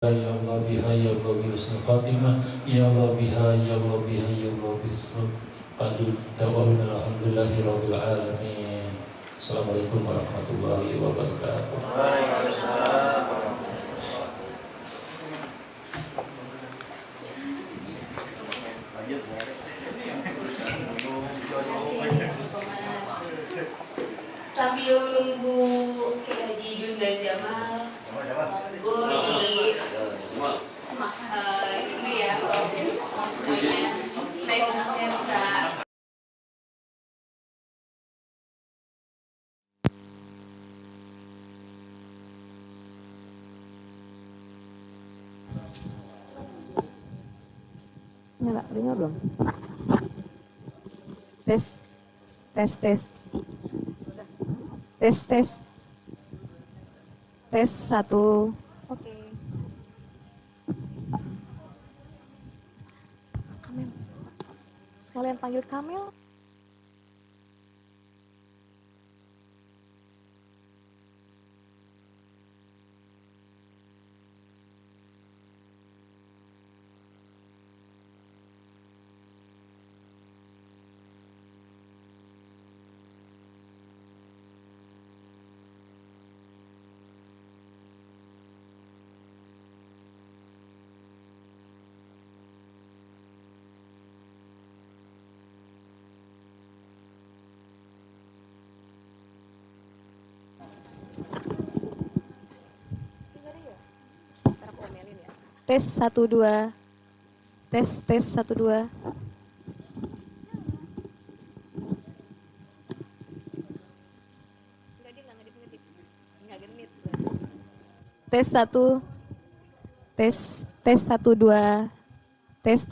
Ya Allah biha ya Allah bi husnul khatimah ya Allah biha ya Allah biha ya Allah bismil qadil tawabun alhamdulillahi rabbil alamin. Assalamualaikum warahmatullahi wabarakatuh. Waalaikumsalam. Sambil menunggu Haji Jun dan Jamal, gue di ini ya, semuanya stay home, saya bisa. Nyala, dengar belum? Tes, tes, tes, tes, tes, tes satu. Oke. Kamil, sekalian panggil Kamil. Tes satu dua, tes satu dua. Tes satu, tes satu dua, tes.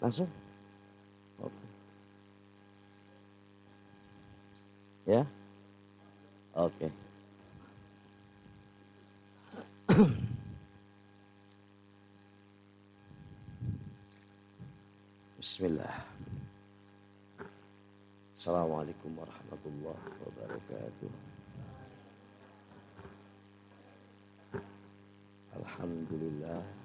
Langsung? Oke. Ya? Oke. Bismillah. Assalamualaikum warahmatullahi wabarakatuh. Alhamdulillah.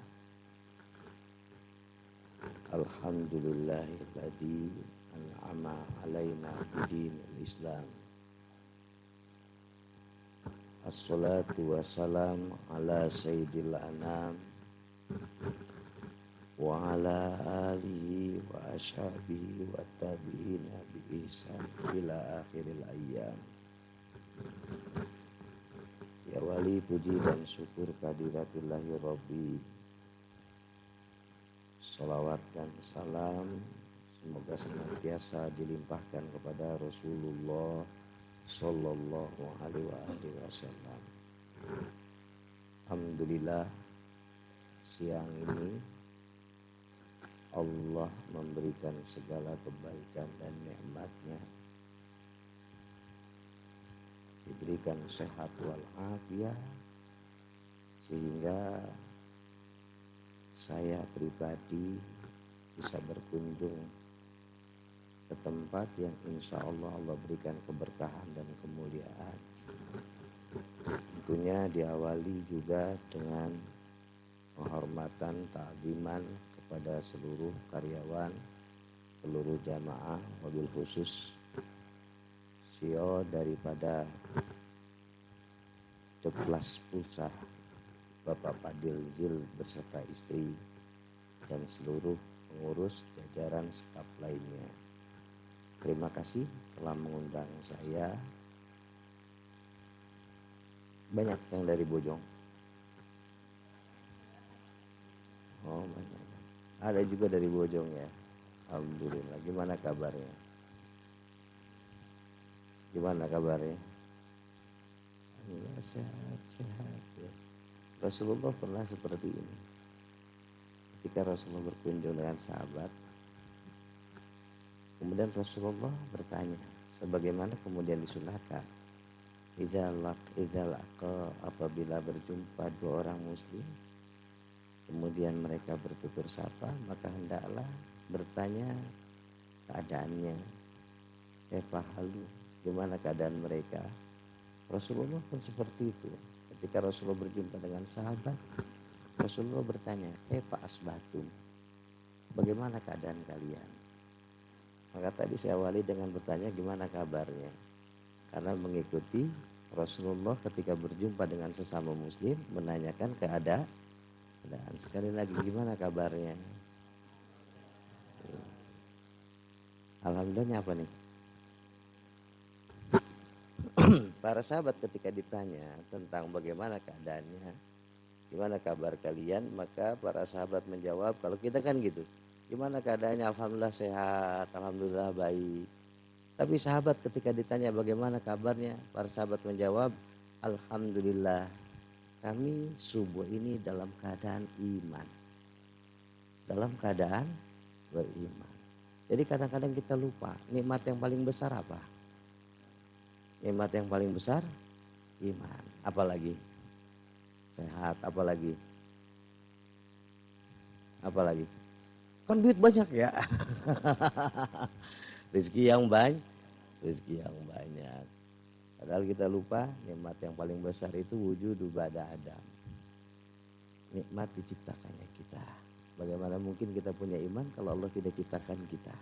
Alhamdulillahilladzi an'ama alaina bidinil Islam. Assalatu wassalam ala sayyidil anam wa ala alihi wa ashabihi wa tabi'ina bi ihsan ila akhiril ayyam. Ya wali puji dan syukur kadiratillahi rabbi. Salawat dan salam semoga senantiasa dilimpahkan kepada Rasulullah Sallallahu alaihi wasallam. Alhamdulillah, siang ini Allah memberikan segala kebaikan dan nikmatnya, diberikan sehat walafiat, sehingga saya pribadi bisa berkunjung ke tempat yang insya Allah berikan keberkahan dan kemuliaan. Tentunya diawali juga dengan penghormatan, ta'ziman kepada seluruh karyawan, seluruh jamaah, mobil khusus CEO daripada Deplas Pulsa, Bapak Fadil Zil beserta istri dan seluruh pengurus jajaran staf lainnya. Terima kasih telah mengundang saya. Banyak yang dari Bojong. Oh banyak. Ada juga dari Bojong ya. Alhamdulillah. Gimana kabarnya? Gimana kabarnya? Alhamdulillah sehat. Ya. Rasulullah pernah seperti ini. Ketika Rasulullah berkunjung dengan sahabat, kemudian Rasulullah bertanya, sebagaimana kemudian disunahkan, izalak apabila berjumpa dua orang muslim, kemudian mereka bertutur sapa, maka hendaklah bertanya keadaannya. Halu, gimana keadaan mereka? Rasulullah pun seperti itu. Ketika Rasulullah berjumpa dengan sahabat, Rasulullah bertanya, asbatum, bagaimana keadaan kalian? Maka tadi saya awali dengan bertanya gimana kabarnya. Karena mengikuti Rasulullah ketika berjumpa dengan sesama muslim menanyakan keadaan. Sekali lagi gimana kabarnya. Alhamdulillahnya apa nih? Para sahabat ketika ditanya tentang bagaimana keadaannya, gimana kabar kalian, maka para sahabat menjawab, kalau kita kan gitu, gimana keadaannya? Alhamdulillah sehat, alhamdulillah baik. Tapi sahabat ketika ditanya bagaimana kabarnya, para sahabat menjawab, alhamdulillah kami subuh ini dalam keadaan iman. Dalam keadaan beriman. Jadi kadang-kadang kita lupa, nikmat yang paling besar apa? Nikmat yang paling besar iman. Apalagi? Sehat, apalagi? Apalagi? Kan duit banyak ya. Rezeki yang banyak. Padahal kita lupa nikmat yang paling besar itu wujudu ba'da Adam. Nikmat diciptakannya kita. Bagaimana mungkin kita punya iman kalau Allah tidak ciptakan kita?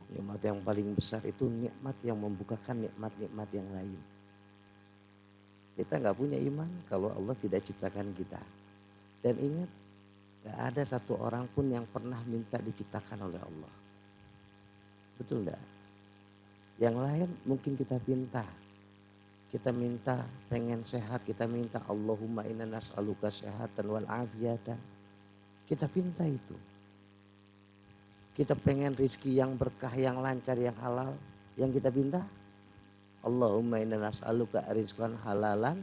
Nikmat yang paling besar itu nikmat yang membukakan nikmat-nikmat yang lain. Kita nggak punya iman kalau Allah tidak ciptakan kita. Dan ingat, Gak ada satu orang pun yang pernah minta diciptakan oleh Allah. Betul enggak? Yang lain mungkin kita minta. Kita minta pengen sehat, kita minta Allahumma inna nas'aluka sehatan wal afiyatan. Kita minta itu. Kita pengen rizki yang berkah, yang lancar, yang halal. Yang kita minta Allahumma inna nas'aluka rizqan halalan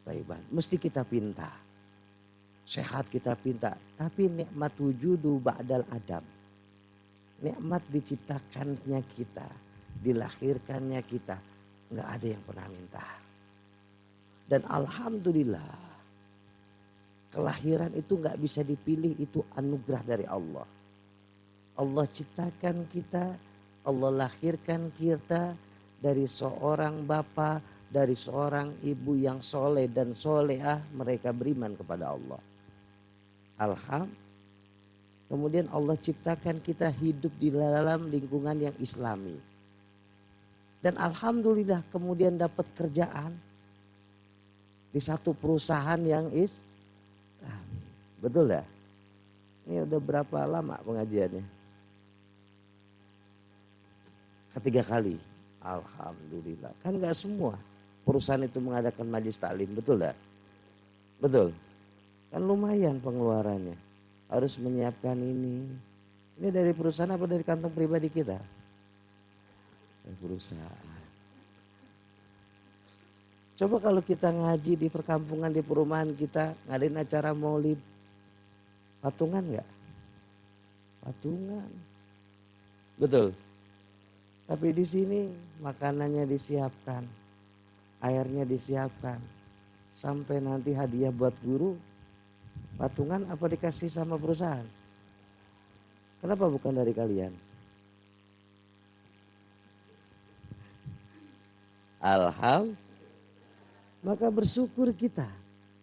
thayyiban. Mesti kita pinta. Sehat kita pinta. Tapi nikmat wujudu ba'dal adam. Nikmat diciptakannya kita, dilahirkannya kita, nggak ada yang pernah minta. Dan alhamdulillah, kelahiran itu nggak bisa dipilih, itu anugerah dari Allah. Allah ciptakan kita, Allah lahirkan kita dari seorang bapa, dari seorang ibu yang soleh dan solehah, mereka beriman kepada Allah. Alhamdulillah. Kemudian Allah ciptakan kita hidup di dalam lingkungan yang islami. Dan alhamdulillah kemudian dapat kerjaan di satu perusahaan yang islami. Betul ya? Ini udah berapa lama pengajiannya? Ketiga kali. Alhamdulillah. Kan gak semua perusahaan itu mengadakan majelis taklim. Betul ya? Betul. Kan lumayan pengeluarannya. Harus menyiapkan ini. Ini dari perusahaan apa dari kantong pribadi kita? Dari perusahaan. Coba kalau kita ngaji di perkampungan, di perumahan kita, ngadain acara maulid. Patungan nggak? Patungan. Betul. Tapi di sini makanannya disiapkan. Airnya disiapkan. Sampai nanti hadiah buat guru. Patungan apa dikasih sama perusahaan? Kenapa bukan dari kalian? Alhamdulillah. Maka bersyukur kita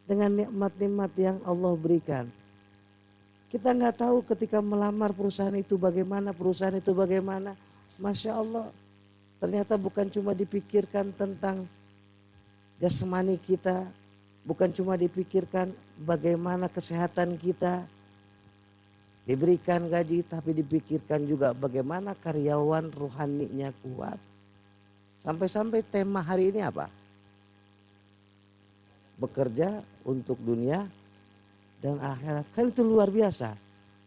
dengan nikmat-nikmat yang Allah berikan. Kita nggak tahu ketika melamar perusahaan itu bagaimana, Masya Allah. Ternyata bukan cuma dipikirkan tentang jasmani kita, bukan cuma dipikirkan bagaimana kesehatan kita, diberikan gaji, tapi dipikirkan juga bagaimana karyawan rohaninya kuat. Sampai-sampai tema hari ini apa? Bekerja untuk dunia dan akhirat. Kan itu luar biasa.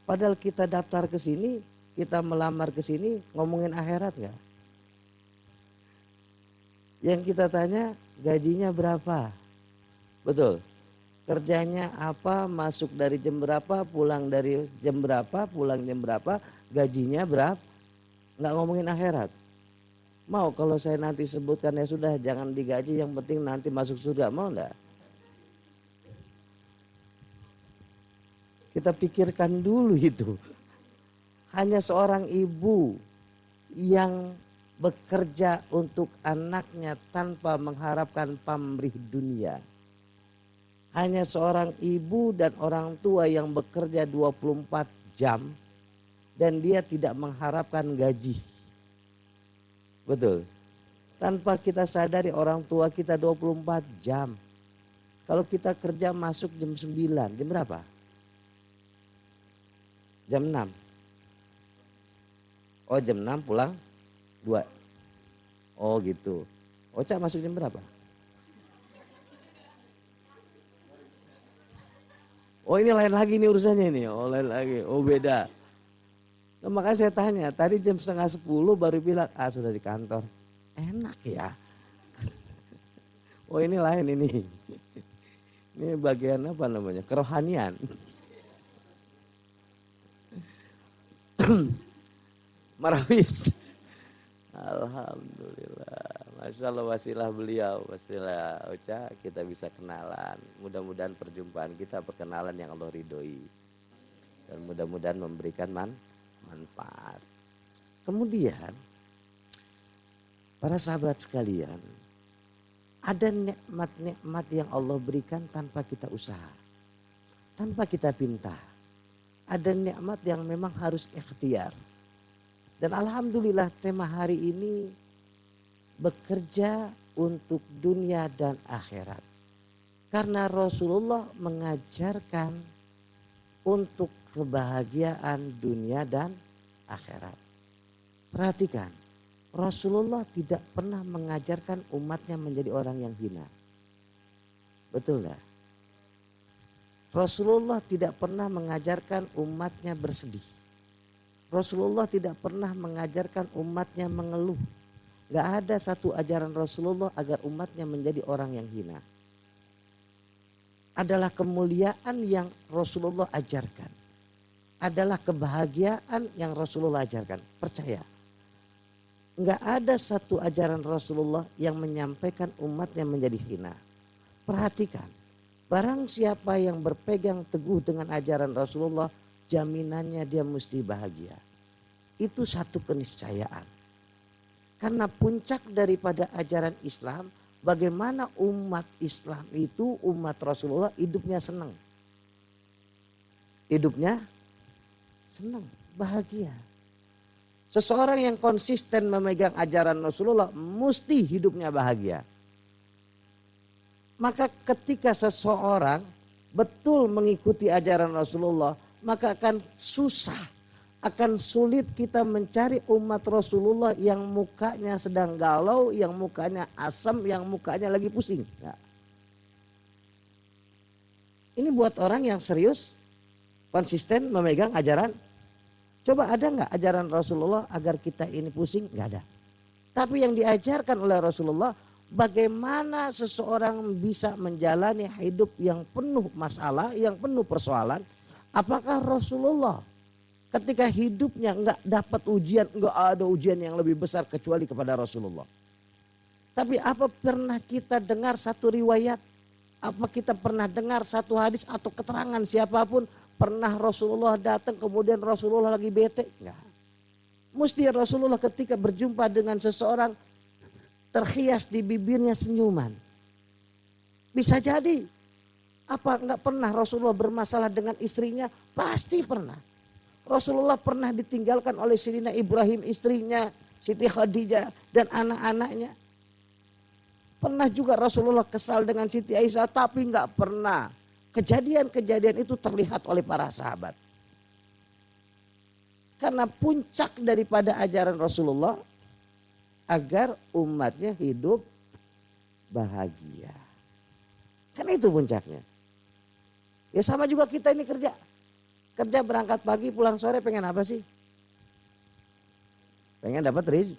Padahal kita daftar ke sini, kita melamar ke sini, ngomongin akhirat nggak? Yang kita tanya gajinya berapa? Betul. Kerjanya apa, masuk dari jam berapa, pulang dari jam berapa, pulang jam berapa, gajinya berapa. Nggak ngomongin akhirat. Mau kalau saya nanti sebutkan ya sudah jangan digaji, yang penting nanti masuk surga, mau enggak? Kita pikirkan dulu itu. Hanya seorang ibu yang bekerja untuk anaknya tanpa mengharapkan pamrih dunia. Hanya seorang ibu dan orang tua yang bekerja 24 jam dan dia tidak mengharapkan gaji. Betul. Tanpa kita sadari orang tua kita 24 jam. Kalau kita kerja masuk jam 9, jam berapa? Jam 6. Oh jam 6 pulang 2. Oh gitu. Oca masuk jam berapa? Oh ini lain lagi nih urusannya nih. Oh lain lagi. Oh beda. Nah, makanya saya tanya. Tadi jam 9:30 baru bilang. Ah sudah di kantor. Enak ya. Oh ini lain ini. Ini bagian apa namanya? Kerohanian. Marawis. Alhamdulillah. Masya Allah wasilah beliau, wasilah Ocha kita bisa kenalan. Mudah-mudahan perjumpaan kita perkenalan yang Allah ridhoi. Dan mudah-mudahan memberikan manfaat. Kemudian para sahabat sekalian, ada nikmat-nikmat yang Allah berikan tanpa kita usaha. Tanpa kita pinta. Ada nikmat yang memang harus ikhtiar. Dan alhamdulillah tema hari ini bekerja untuk dunia dan akhirat. Karena Rasulullah mengajarkan untuk kebahagiaan dunia dan akhirat. Perhatikan, Rasulullah tidak pernah mengajarkan umatnya menjadi orang yang hina. Betul enggak? Rasulullah tidak pernah mengajarkan umatnya bersedih. Rasulullah tidak pernah mengajarkan umatnya mengeluh. Gak ada satu ajaran Rasulullah agar umatnya menjadi orang yang hina. Adalah kemuliaan yang Rasulullah ajarkan. Adalah kebahagiaan yang Rasulullah ajarkan. Percaya. Gak ada satu ajaran Rasulullah yang menyampaikan umatnya menjadi hina. Perhatikan. Barang siapa yang berpegang teguh dengan ajaran Rasulullah, jaminannya dia mesti bahagia. Itu satu keniscayaan. Karena puncak daripada ajaran Islam, bagaimana umat Islam itu, umat Rasulullah hidupnya senang. Hidupnya senang, bahagia. Seseorang yang konsisten memegang ajaran Rasulullah mesti hidupnya bahagia. Maka ketika seseorang betul mengikuti ajaran Rasulullah, maka akan susah, akan sulit kita mencari umat Rasulullah yang mukanya sedang galau, yang mukanya asam, yang mukanya lagi pusing. Ya. Ini buat orang yang serius, konsisten memegang ajaran. Coba ada nggak ajaran Rasulullah agar kita ini pusing? Nggak ada. Tapi yang diajarkan oleh Rasulullah, bagaimana seseorang bisa menjalani hidup yang penuh masalah, yang penuh persoalan. Apakah Rasulullah ketika hidupnya enggak dapat ujian, enggak ada ujian yang lebih besar kecuali kepada Rasulullah. Tapi apa pernah kita dengar satu riwayat? Apa kita pernah dengar satu hadis atau keterangan siapapun pernah Rasulullah datang kemudian Rasulullah lagi bete? Enggak. Mesti Rasulullah ketika berjumpa dengan seseorang terhias di bibirnya senyuman. Bisa jadi. Apa enggak pernah Rasulullah bermasalah dengan istrinya? Pasti pernah. Rasulullah pernah ditinggalkan oleh Sayyidina Ibrahim, istrinya, Siti Khadijah dan anak-anaknya. Pernah juga Rasulullah kesal dengan Siti Aisyah, tapi enggak pernah. Kejadian-kejadian itu terlihat oleh para sahabat. Karena puncak daripada ajaran Rasulullah agar umatnya hidup bahagia. Kan itu puncaknya. Ya sama juga kita ini kerja. Kerja berangkat pagi pulang sore pengen apa sih? Pengen dapat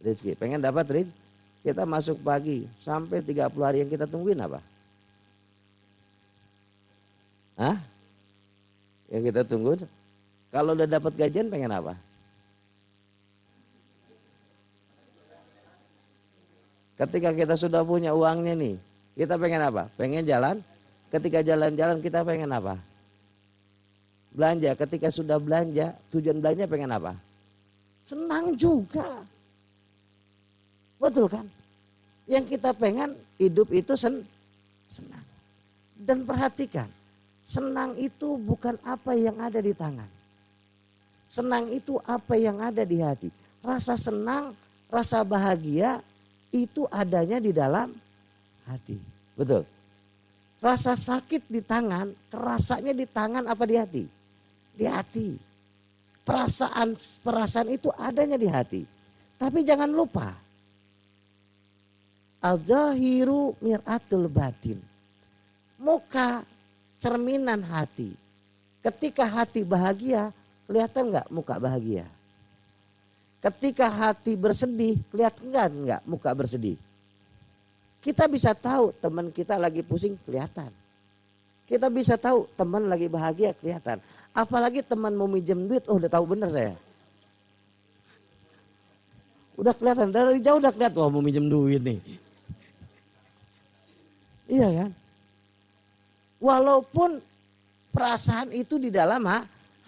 rezeki. Pengen dapat rezeki. Kita masuk pagi sampai 30 hari yang kita tungguin apa? Hah? Yang kita tunggu. Kalau udah dapat gajian pengen apa? Ketika kita sudah punya uangnya nih, kita pengen apa? Pengen jalan. Ketika jalan-jalan kita pengen apa? Belanja. Ketika sudah belanja, tujuan belanja pengen apa? Senang juga. Betul kan? Yang kita pengen hidup itu senang. Dan perhatikan, senang itu bukan apa yang ada di tangan. Senang itu apa yang ada di hati. Rasa senang, rasa bahagia itu adanya di dalam hati. Betul. Rasa sakit di tangan, kerasanya di tangan apa di hati? Di hati. Perasaan itu adanya di hati. Tapi jangan lupa. Al-zahiru mir'atul batin. Muka cerminan hati. Ketika hati bahagia, kelihatan enggak muka bahagia? Ketika hati bersedih, kelihatan enggak muka bersedih? Kita bisa tahu teman kita lagi pusing, kelihatan. Kita bisa tahu teman lagi bahagia, kelihatan. Apalagi teman mau minjem duit, oh udah tahu bener saya. Udah kelihatan, dari jauh udah kelihatan, wah mau minjem duit nih. Iya kan? Walaupun perasaan itu di dalam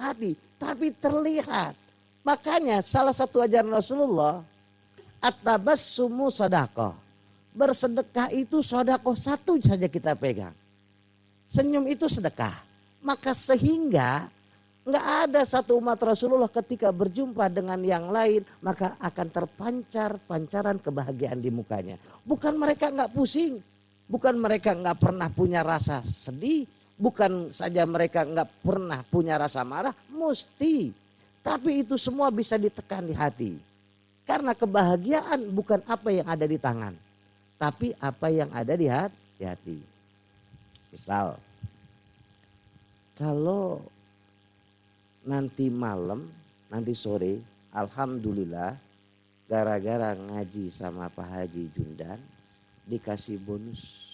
hati, tapi terlihat. Makanya salah satu ajaran Rasulullah, at-tabassumu sadaqah. Bersedekah itu sedekah satu saja kita pegang. Senyum itu sedekah. Maka sehingga nggak ada satu umat Rasulullah ketika berjumpa dengan yang lain maka akan terpancar pancaran kebahagiaan di mukanya. Bukan mereka nggak pusing, bukan mereka nggak pernah punya rasa sedih, Bukan saja mereka nggak pernah punya rasa marah, mesti. Tapi itu semua bisa ditekan di hati. Karena kebahagiaan bukan apa yang ada di tangan, tapi apa yang ada di hati. Misal, kalau nanti malam, nanti sore, alhamdulillah, gara-gara ngaji sama Pak Haji Jundan, dikasih bonus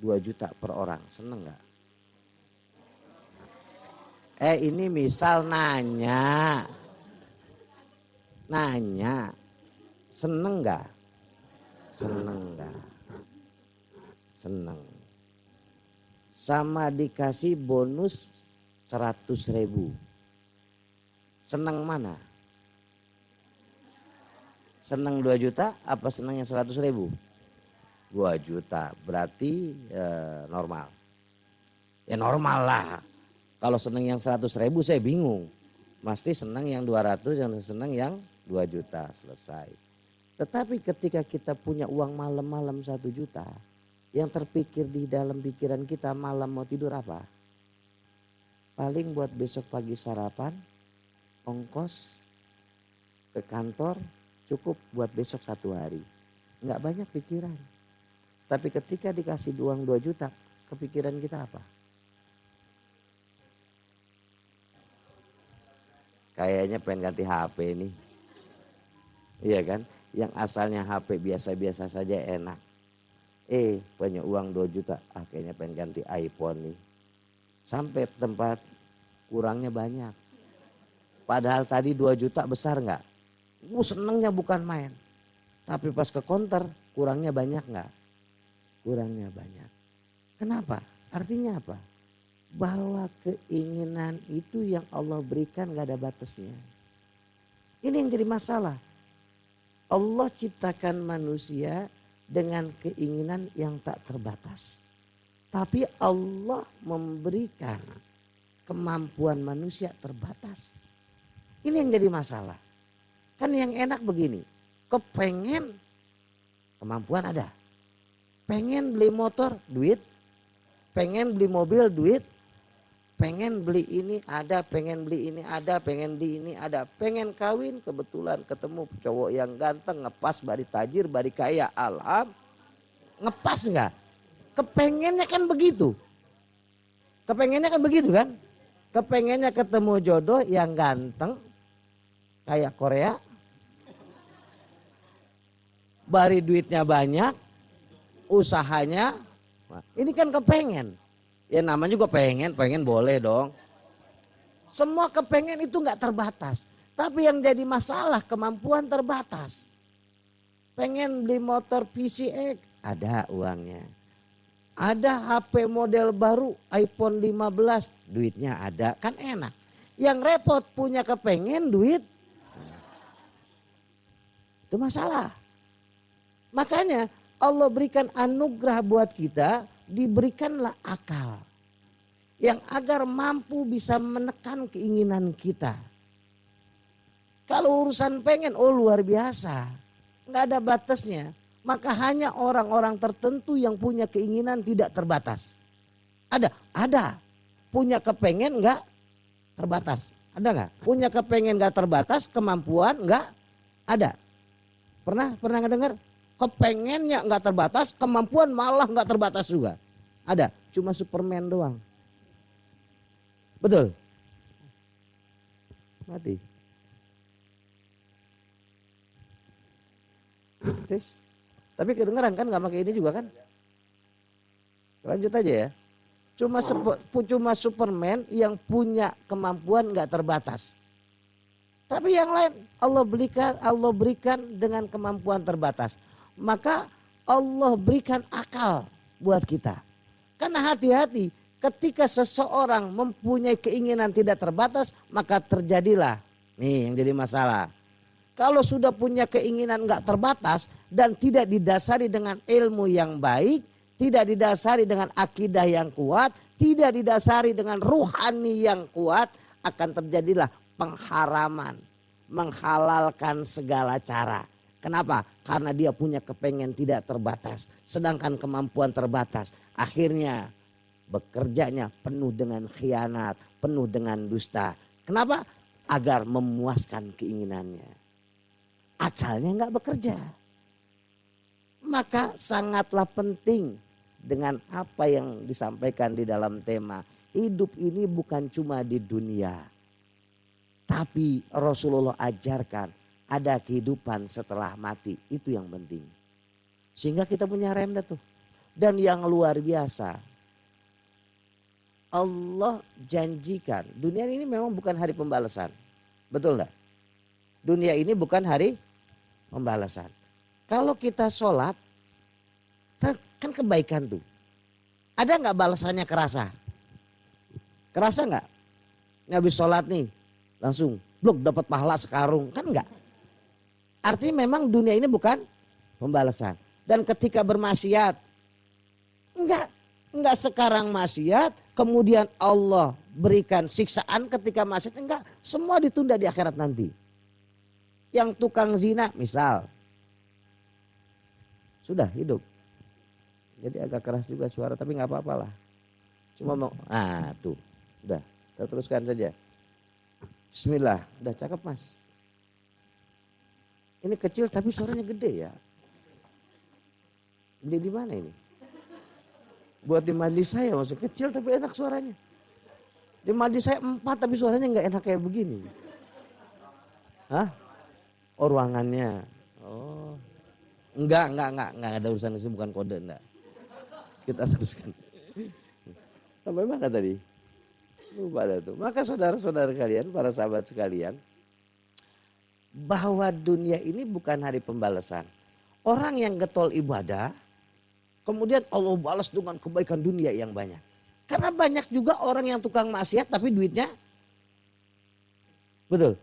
2 juta per orang, seneng gak? Ini misal nanya, seneng gak? Seneng gak? Seneng. Sama dikasih bonus 100.000. Seneng mana? Seneng 2 juta apa seneng yang 100.000? 2 juta, berarti normal. Ya normal lah. Kalau seneng yang 100.000 saya bingung. Mesti seneng yang 200, yang seneng yang 2 juta, selesai. Tetapi ketika kita punya uang malam-malam 1 juta, yang terpikir di dalam pikiran kita malam mau tidur apa? Paling buat besok pagi sarapan, ongkos ke kantor, cukup buat besok 1 hari. Enggak banyak pikiran. Tapi ketika dikasih uang 2 juta, kepikiran kita apa? Kayaknya pengen ganti HP nih. Iya kan? Yang asalnya HP biasa-biasa saja enak. Punya uang 2 juta, kayaknya pengen ganti iPhone nih. Sampai tempat kurangnya banyak. Padahal tadi 2 juta besar enggak? Senengnya bukan main. Tapi pas ke counter kurangnya banyak enggak? Kurangnya banyak. Kenapa? Artinya apa? Bahwa keinginan itu yang Allah berikan gak ada batasnya. Ini yang jadi masalah. Allah ciptakan manusia dengan keinginan yang tak terbatas. Tapi Allah memberikan kemampuan manusia terbatas. Ini yang jadi masalah. Kan yang enak begini, kepengen kemampuan ada. Pengen beli motor, duit. Pengen beli mobil, duit. Pengen beli ini ada, pengen beli ini ada, pengen beli ini ada. Pengen kawin, kebetulan ketemu cowok yang ganteng, ngepas, bari tajir, bari kaya, ngepas enggak? Kepengennya kan begitu. Kepengennya kan begitu kan? Kepengennya ketemu jodoh yang ganteng, kayak Korea. Bari duitnya banyak, usahanya, ini kan kepengen. Ya namanya juga pengen boleh dong. Semua kepengen itu nggak terbatas. Tapi yang jadi masalah kemampuan terbatas. Pengen beli motor PCX, ada uangnya. Ada HP model baru iPhone 15, duitnya ada, kan enak. Yang repot punya kepengen duit, itu masalah. Makanya Allah berikan anugerah buat kita, diberikanlah akal yang agar mampu bisa menekan keinginan kita. Kalau urusan pengen, luar biasa, nggak ada batasnya. Maka hanya orang-orang tertentu yang punya keinginan tidak terbatas. Ada. Punya kepengen nggak terbatas. Ada nggak? Punya kepengen nggak terbatas, kemampuan nggak ada. Pernah ngedengar? Kepengennya nggak terbatas, kemampuan malah nggak terbatas juga. Ada, cuma Superman doang. Betul? Mati. Terus, tapi kedengeran kan nggak pakai ini juga kan? Lanjut aja ya. Cuma Superman yang punya kemampuan nggak terbatas. Tapi yang lain Allah berikan dengan kemampuan terbatas. Maka Allah berikan akal buat kita. Karena hati-hati ketika seseorang mempunyai keinginan tidak terbatas, maka terjadilah nih yang jadi masalah. Kalau sudah punya keinginan nggak terbatas dan tidak didasari dengan ilmu yang baik, tidak didasari dengan akidah yang kuat, tidak didasari dengan ruhani yang kuat, akan terjadilah pengharaman, menghalalkan segala cara. Kenapa? Karena dia punya kepengen tidak terbatas, sedangkan kemampuan terbatas. Akhirnya bekerjanya penuh dengan khianat, penuh dengan dusta. Kenapa? Agar memuaskan keinginannya. Akalnya nggak bekerja. Maka sangatlah penting dengan apa yang disampaikan di dalam tema. Hidup ini bukan cuma di dunia. Tapi Rasulullah ajarkan ada kehidupan setelah mati. Itu yang penting. Sehingga kita punya remda tuh. Dan yang luar biasa. Allah janjikan. Dunia ini memang bukan hari pembalasan. Betul enggak? Dunia ini bukan hari pembalasan. Kalau kita sholat. Kan kebaikan tuh. Ada nggak balasannya kerasa? Kerasa nggak? Ini habis sholat nih. Langsung blok dapat pahala sekarung. Kan enggak? Artinya memang dunia ini bukan pembalasan. Dan ketika bermaksiat. Enggak sekarang maksiat. Kemudian Allah berikan siksaan ketika maksiat. Enggak. Semua ditunda di akhirat nanti. Yang tukang zina misal. Sudah hidup. Jadi agak keras juga suara tapi nggak apa-apa lah. Cuma mau, tuh. Udah kita teruskan saja. Bismillah, udah cakep mas. Ini kecil tapi suaranya gede ya. Gede di mana ini? Buat di majlis saya maksud kecil tapi enak suaranya. Di majlis saya 4 tapi suaranya nggak enak kayak begini. Hah? Oh ruangannya. Oh. Enggak ada urusan itu bukan kode enggak. Kita teruskan. Sampai mana tadi? Lupa dah tuh. Maka saudara-saudara kalian, para sahabat sekalian, bahwa dunia ini bukan hari pembalasan. Orang yang getol ibadah, kemudian Allah balas dengan kebaikan dunia yang banyak. Karena banyak juga orang yang tukang maksiat tapi duitnya, betul.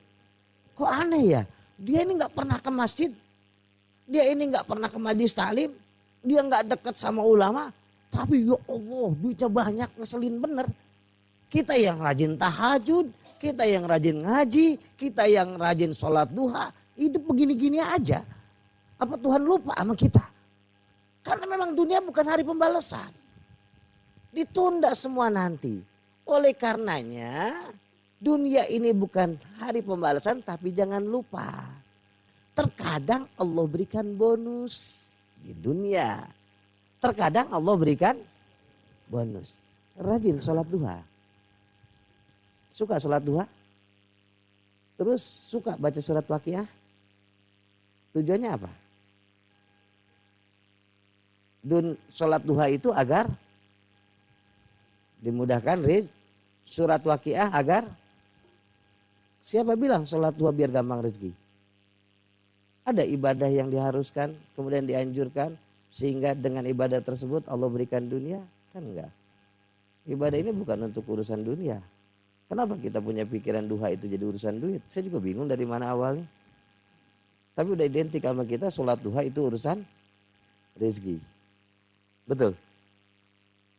Kok aneh ya? Dia ini nggak pernah ke masjid, dia ini nggak pernah ke majelis taklim, dia nggak dekat sama ulama, tapi ya Allah duitnya banyak, ngeselin bener. Kita yang rajin tahajud, kita yang rajin ngaji, kita yang rajin sholat duha. Hidup begini-gini aja. Apa Tuhan lupa sama kita? Karena memang dunia bukan hari pembalasan. Ditunda semua nanti. Oleh karenanya dunia ini bukan hari pembalasan tapi jangan lupa. Terkadang Allah berikan bonus di dunia. Terkadang Allah berikan bonus. Rajin sholat duha. Suka sholat duha? Terus suka baca surat Waqiah? Tujuannya apa? Sholat duha itu agar dimudahkan surat Waqiah agar siapa bilang sholat duha biar gampang rezeki? Ada ibadah yang diharuskan kemudian dianjurkan sehingga dengan ibadah tersebut Allah berikan dunia? Kan enggak. Ibadah ini bukan untuk urusan dunia. Kenapa kita punya pikiran duha itu jadi urusan duit? Saya juga bingung dari mana awalnya. Tapi udah identik sama kita sholat duha itu urusan rezeki. Betul?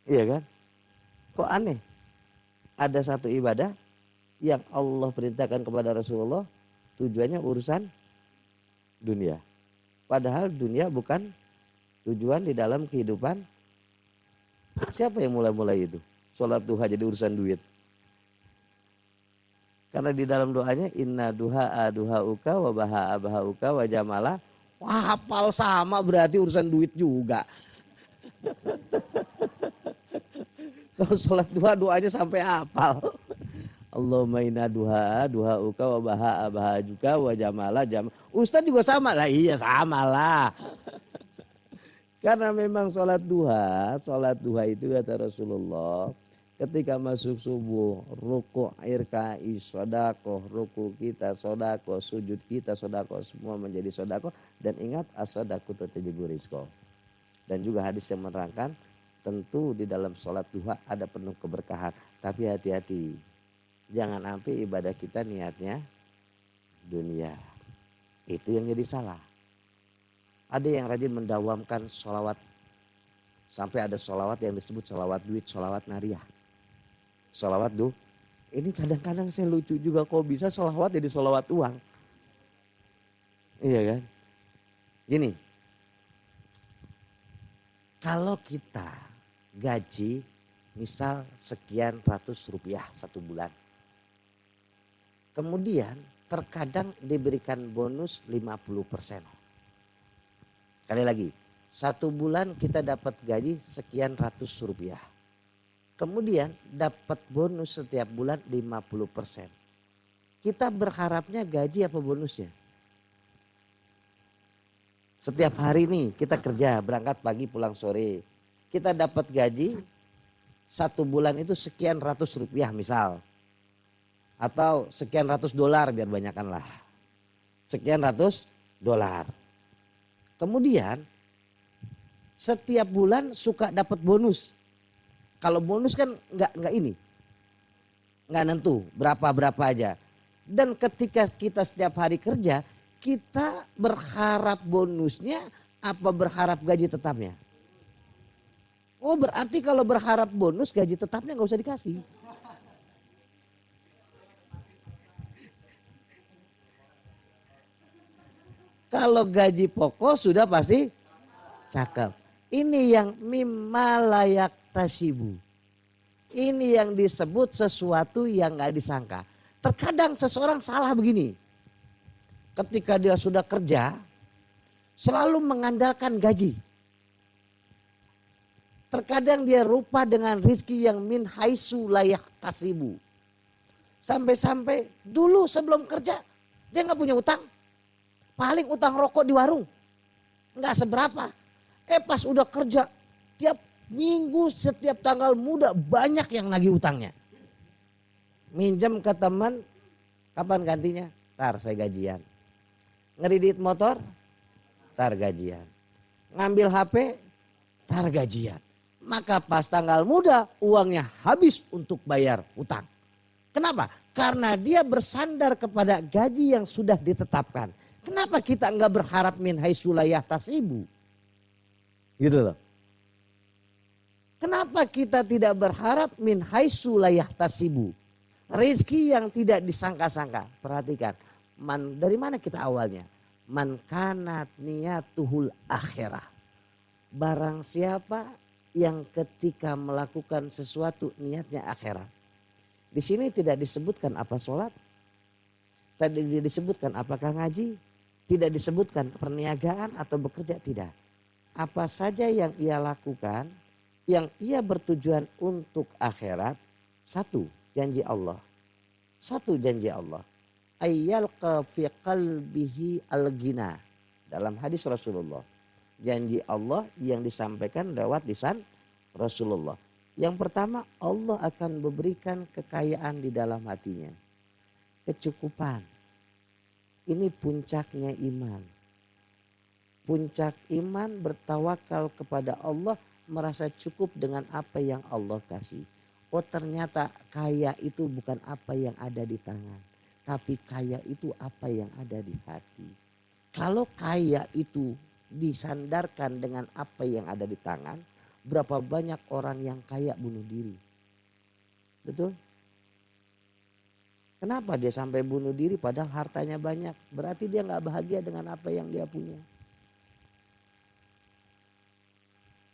Iya kan? Kok aneh? Ada satu ibadah yang Allah perintahkan kepada Rasulullah tujuannya urusan dunia. Padahal dunia bukan tujuan di dalam kehidupan. Siapa yang mulai-mulai itu? Sholat duha jadi urusan duit. Karena di dalam doanya inna duha duhauka wa baha bahauka wa jamala. Wah hafal sama berarti urusan duit juga. Kalau sholat duha doanya sampai hafal. Allahumma inna duhauka wa baha bahajuka wa jamala jam. Ustaz juga sama lah, iya sama lah. Karena memang sholat duha itu kata Rasulullah. Ketika masuk subuh, ruku' irka'i sodakoh, ruku' kita sodakoh, sujud kita sodakoh, semua menjadi sodakoh. Dan ingat as-sodaku tutajibu rizqo. Dan juga hadis yang menerangkan, tentu di dalam sholat duha ada penuh keberkahan. Tapi hati-hati, jangan sampai ibadah kita niatnya dunia. Itu yang jadi salah. Ada yang rajin mendawamkan sholawat. Sampai ada sholawat yang disebut sholawat duit, sholawat nariah. Sholawat tuh, ini kadang-kadang saya lucu juga kok bisa sholawat jadi sholawat uang. Iya kan? Gini, kalau kita gaji misal sekian ratus rupiah satu bulan. Kemudian terkadang diberikan bonus 50%. Sekali lagi, satu bulan kita dapat gaji sekian ratus rupiah. Kemudian dapat bonus setiap bulan 50%. Kita berharapnya gaji apa bonusnya? Setiap hari nih kita kerja, berangkat pagi pulang sore. Kita dapat gaji satu bulan itu sekian ratus rupiah misal. Atau sekian ratus dolar biar banyakan lah. Sekian ratus dolar. Kemudian setiap bulan suka dapat bonus. Kalau bonus kan nggak ini. Nggak nentu berapa aja. Dan ketika kita setiap hari kerja, kita berharap bonusnya apa berharap gaji tetapnya? Oh berarti kalau berharap bonus gaji tetapnya nggak usah dikasih. Kalau gaji pokok sudah pasti cakep. Ini yang mimma layak tasibu. Ini yang disebut sesuatu yang nggak disangka. Terkadang seseorang salah begini. Ketika dia sudah kerja, selalu mengandalkan gaji. Terkadang dia rupa dengan rizki yang min haisu layak tasibu. Sampai-sampai dulu sebelum kerja, dia nggak punya utang. Paling utang rokok di warung. Nggak seberapa. Pas udah kerja, tiap minggu setiap tanggal muda banyak yang nagih utangnya. Minjem ke teman, kapan gantinya? Tar saya gajian. Ngeridit motor, tar gajian. Ngambil HP, tar gajian. Maka pas tanggal muda uangnya habis untuk bayar utang. Kenapa? Karena dia bersandar kepada gaji yang sudah ditetapkan. Kenapa kita enggak berharap min haisulayah tasibu? Gitu loh. Kenapa kita tidak berharap min haisulayah tasibu? Rezeki yang tidak disangka-sangka. Perhatikan. Dari mana kita awalnya? Man kanat niyatuhul akhirah. Barang siapa yang ketika melakukan sesuatu niatnya akhirat. Di sini tidak disebutkan apa sholat. Tidak disebutkan apakah ngaji. Tidak disebutkan perniagaan atau bekerja. Tidak. Apa saja yang ia lakukan. Yang ia bertujuan untuk akhirat. Satu. Janji Allah. Satu janji Allah. Ayyalqa fi qalbihi al-ghina. Dalam hadis Rasulullah. Janji Allah yang disampaikan lewat lisan Rasulullah. Yang pertama Allah akan memberikan kekayaan di dalam hatinya. Kecukupan. Ini puncaknya iman. Puncak iman bertawakal kepada Allah. Merasa cukup dengan apa yang Allah kasih. Oh ternyata kaya itu bukan apa yang ada di tangan. Tapi kaya itu apa yang ada di hati. Kalau kaya itu disandarkan dengan apa yang ada di tangan. Berapa banyak orang yang kaya bunuh diri. Betul? Kenapa dia sampai bunuh diri padahal hartanya banyak. Berarti dia gak bahagia dengan apa yang dia punya.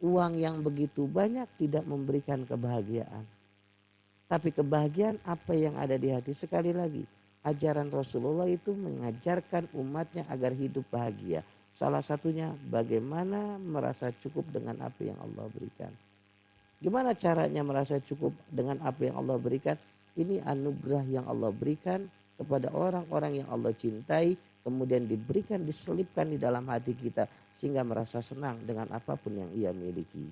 Uang yang begitu banyak tidak memberikan kebahagiaan. Tapi kebahagiaan apa yang ada di hati. Sekali lagi ajaran Rasulullah itu mengajarkan umatnya agar hidup bahagia. Salah satunya bagaimana merasa cukup dengan apa yang Allah berikan. Gimana caranya merasa cukup dengan apa yang Allah berikan? Ini anugerah yang Allah berikan kepada orang-orang yang Allah cintai. Kemudian diberikan, diselipkan di dalam hati kita. Sehingga merasa senang dengan apapun yang ia miliki.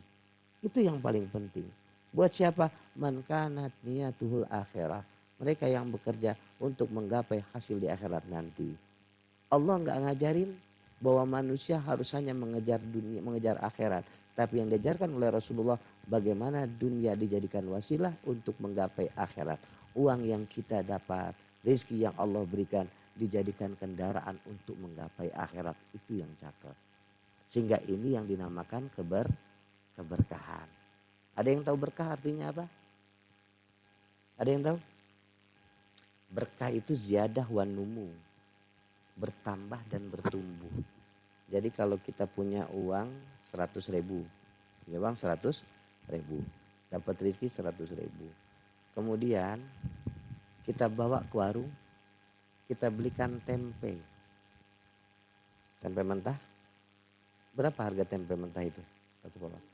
Itu yang paling penting. Buat siapa? Man kanat niyatuhul akhirah. Mereka yang bekerja untuk menggapai hasil di akhirat nanti. Allah enggak ngajarin bahwa manusia harus hanya mengejar dunia, mengejar akhirat. Tapi yang diajarkan oleh Rasulullah bagaimana dunia dijadikan wasilah untuk menggapai akhirat. Uang yang kita dapat, rezeki yang Allah berikan dijadikan kendaraan untuk menggapai akhirat. Itu yang cakep. Sehingga ini yang dinamakan keberkahan. Ada yang tahu berkah artinya apa? Ada yang tahu? Berkah itu ziyadah wan numu. Bertambah dan bertumbuh. Jadi kalau kita punya uang 100.000. Ya bang 100.000. dapat rezeki 100.000. Kemudian kita bawa ke warung, kita belikan tempe. Tempe mentah. Berapa harga tempe mentah itu? Satu potong.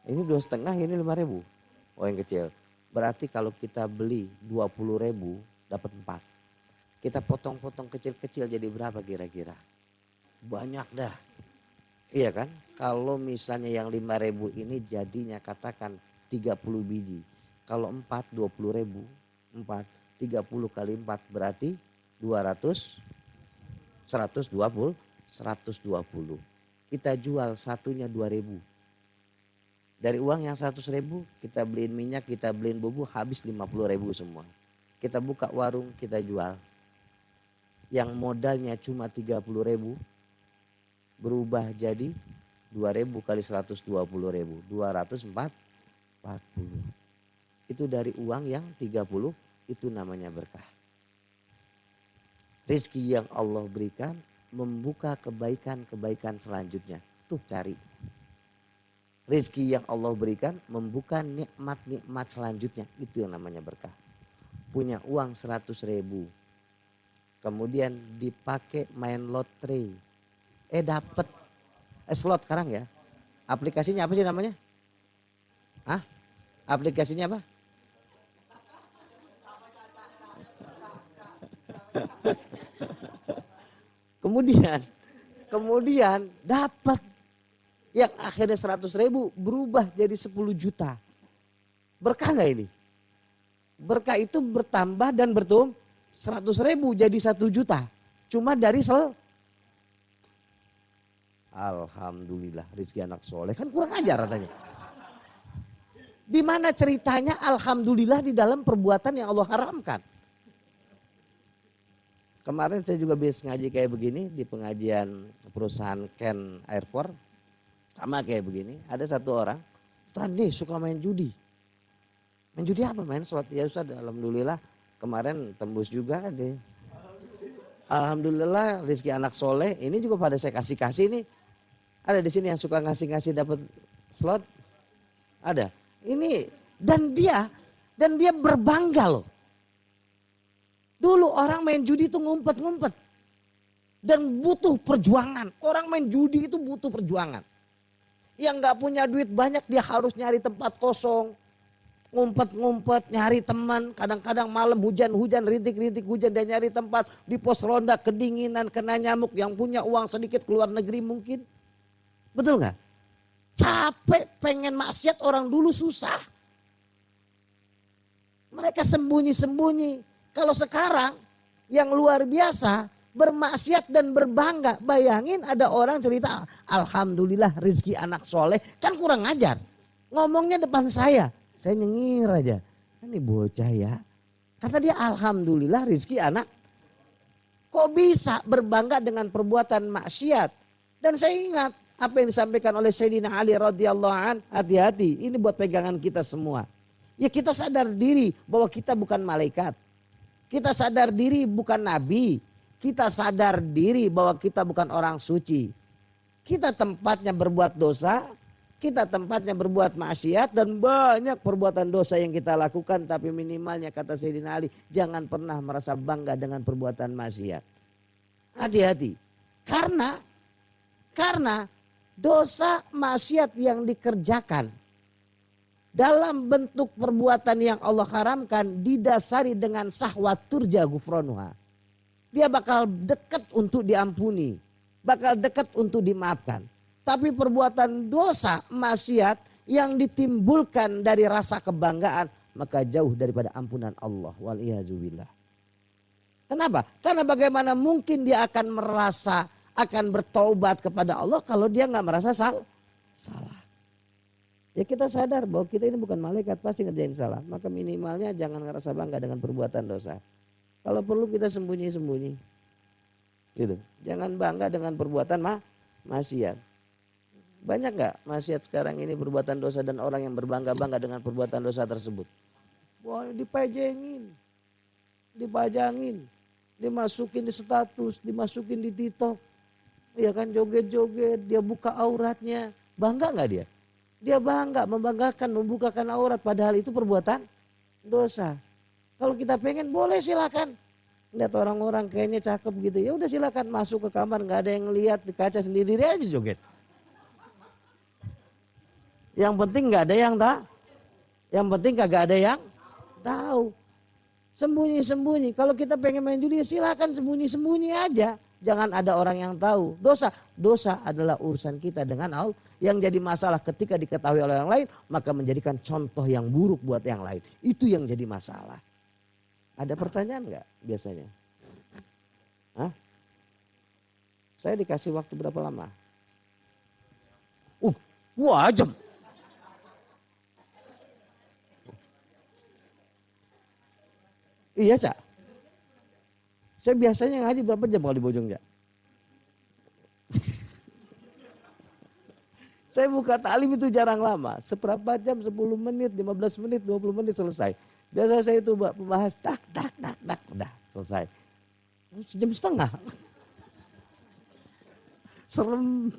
Ini 2,5, ini 5.000. Oh yang kecil. Berarti kalau kita beli 20.000 dapat 4. Kita potong-potong kecil-kecil jadi berapa kira-kira? Banyak dah. Iya kan? Kalau misalnya yang 5.000 ini jadinya katakan 30 biji. Kalau 4 20.000, 4 30 kali 4 berarti 200 120. Kita jual satunya 2.000. Dari uang yang 100.000 kita beliin minyak, kita beliin bumbu habis 50.000 semua. Kita buka warung, kita jual. Yang modalnya cuma 30.000 berubah jadi 2.000 kali 120.000, 240. Itu dari uang yang 30, itu namanya berkah. Rizki yang Allah berikan membuka kebaikan-kebaikan selanjutnya. Tuh cari. Rizki yang Allah berikan membuka nikmat-nikmat selanjutnya. Itu yang namanya berkah. Punya uang 100.000. Kemudian dipakai main lotre. Dapat slot sekarang ya. Aplikasinya apa sih namanya? Hah? Aplikasinya apa? Kemudian dapat yang akhirnya 100.000 berubah jadi 10 juta. Berkah nggak ini? Berkah itu bertambah dan bertumbuh 100.000 jadi 1 juta. Cuma dari Alhamdulillah rezeki anak soleh, kan kurang ajar katanya. Di mana ceritanya alhamdulillah di dalam perbuatan yang Allah haramkan. Kemarin saya juga bisa ngaji kayak begini di pengajian perusahaan Ken Airport. Sama kayak begini, ada satu orang, Ustaz nih suka main judi. Main judi apa? Main slot. Ya Ustaz, alhamdulillah kemarin tembus juga deh. Alhamdulillah rezeki anak soleh, ini juga pada saya kasih-kasih nih. Ada di sini yang suka ngasih-ngasih dapat slot? Ada. Ini dan dia berbangga loh. Dulu orang main judi itu ngumpet-ngumpet. Dan butuh perjuangan. Orang main judi itu butuh perjuangan. Yang gak punya duit banyak dia harus nyari tempat kosong. Ngumpet-ngumpet, nyari teman. Kadang-kadang malam hujan-hujan, rintik-rintik hujan. Dia nyari tempat di pos ronda, kedinginan, kena nyamuk. Yang punya uang sedikit keluar negeri mungkin. Betul gak? Capek pengen maksiat orang dulu susah. Mereka sembunyi-sembunyi. Kalau sekarang yang luar biasa bermaksiat dan berbangga. Bayangin ada orang cerita alhamdulillah rezeki anak soleh. Kan kurang ajar. Ngomongnya depan saya nyengir aja. Ini bocah ya. Kata dia alhamdulillah rezeki anak. Kok bisa berbangga dengan perbuatan maksiat. Dan saya ingat apa yang disampaikan oleh Sayyidina Ali radhiyallahu an. Hati-hati ini buat pegangan kita semua. Ya kita sadar diri bahwa kita bukan malaikat. Kita sadar diri bukan nabi. Kita sadar diri bahwa kita bukan orang suci. Kita tempatnya berbuat dosa. Kita tempatnya berbuat maksiat. Dan banyak perbuatan dosa yang kita lakukan. Tapi minimalnya kata Sayyidina Ali. Jangan pernah merasa bangga dengan perbuatan maksiat. Hati-hati. Karena dosa maksiat yang dikerjakan. Dalam bentuk perbuatan yang Allah haramkan didasari dengan sahwat turja gufronuha. Dia bakal dekat untuk diampuni. Bakal dekat untuk dimaafkan. Tapi perbuatan dosa maksiat yang ditimbulkan dari rasa kebanggaan. Maka jauh daripada ampunan Allah. Wal'iyazubillah. Kenapa? Karena bagaimana mungkin dia akan merasa akan bertaubat kepada Allah kalau dia gak merasa salah. Ya kita sadar bahwa kita ini bukan malaikat pasti ngerjain salah. Maka minimalnya jangan ngerasa bangga dengan perbuatan dosa. Kalau perlu kita sembunyi-sembunyi. Gitu. Jangan bangga dengan perbuatan maksiat. Banyak gak maksiat sekarang ini perbuatan dosa dan orang yang berbangga-bangga dengan perbuatan dosa tersebut. Wah dipajangin. Dimasukin di status, dimasukin di TikTok. Ya kan joget-joget, dia buka auratnya. Bangga gak dia? Dia bangga, membanggakan, membukakan aurat padahal itu perbuatan dosa. Kalau kita pengen boleh silakan. Lihat orang-orang kayaknya cakep gitu, ya udah silakan masuk ke kamar, nggak ada yang ngelihat, di kaca sendiri aja joget. Yang penting nggak ada yang tahu. Yang penting kagak ada yang tahu. Sembunyi-sembunyi. Kalau kita pengen main judi silakan sembunyi-sembunyi aja. Jangan ada orang yang tahu. Dosa adalah urusan kita dengan Allah. Yang jadi masalah ketika diketahui oleh orang lain, maka menjadikan contoh yang buruk buat yang lain. Itu yang jadi masalah. Ada pertanyaan nggak biasanya? Hah? Saya dikasih waktu berapa lama? 2 jam. Iya, Cak. Saya biasanya ngaji berapa jam kalau di Bojong, Cak? Saya buka taklim itu jarang lama. Seberapa jam, 10 menit, 15 menit, 20 menit selesai. Biasa saya itu membahas tak, udah selesai. 1,5 jam. Serem.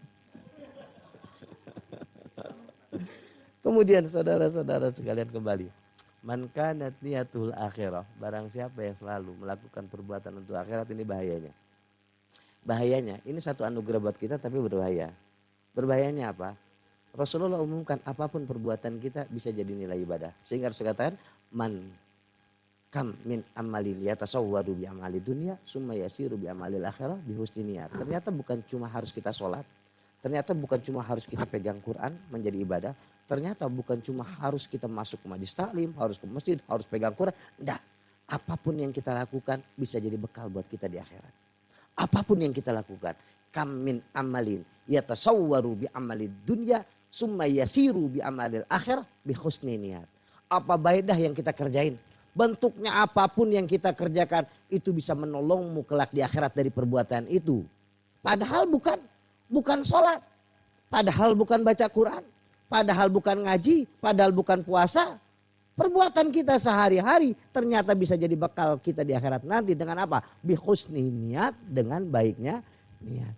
Kemudian saudara-saudara sekalian kembali. Man kanat niyatul akhirah. Barang siapa yang selalu melakukan perbuatan untuk akhirat, ini bahayanya. Bahayanya, ini satu anugerah buat kita tapi berbahaya. Berbahayanya apa? Rasulullah umumkan apapun perbuatan kita bisa jadi nilai ibadah. Sehingga harus dikatakan man kam min amalin yatasawwaru bi amali dunia summa yasiru bi amalil akhirah bi husni niyat. Ternyata bukan cuma harus kita sholat. Ternyata bukan cuma harus kita pegang Quran menjadi ibadah. Ternyata bukan cuma harus kita masuk ke majlis taklim, harus ke masjid, harus pegang Quran. Enggak. Apapun yang kita lakukan bisa jadi bekal buat kita di akhirat. Apapun yang kita lakukan. Kam min amalin yatasawwaru bi amalid dunya summa yasiru bi amalil akhirah bi husni niyat. Apa baiklah yang kita kerjain. Bentuknya apapun yang kita kerjakan itu bisa menolongmu kelak di akhirat dari perbuatan itu. Padahal bukan sholat. Padahal bukan baca Quran. Padahal bukan ngaji, padahal bukan puasa. Perbuatan kita sehari-hari ternyata bisa jadi bekal kita di akhirat nanti dengan apa? Bi husni niat, dengan baiknya niat.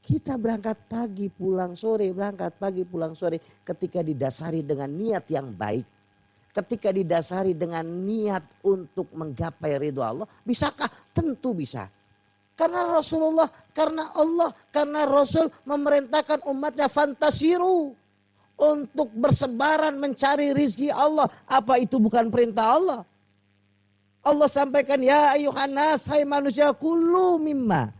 Kita berangkat pagi pulang sore, berangkat pagi pulang sore ketika didasari dengan niat yang baik. Ketika didasari dengan niat untuk menggapai ridho Allah, bisakah? Tentu bisa. Karena Rasulullah, karena Allah, karena Rasul memerintahkan umatnya fantasiru. Untuk bersebaran mencari rizki Allah. Apa itu bukan perintah Allah? Allah sampaikan, ya ayuhan nas, hai manusia, kulu mimma.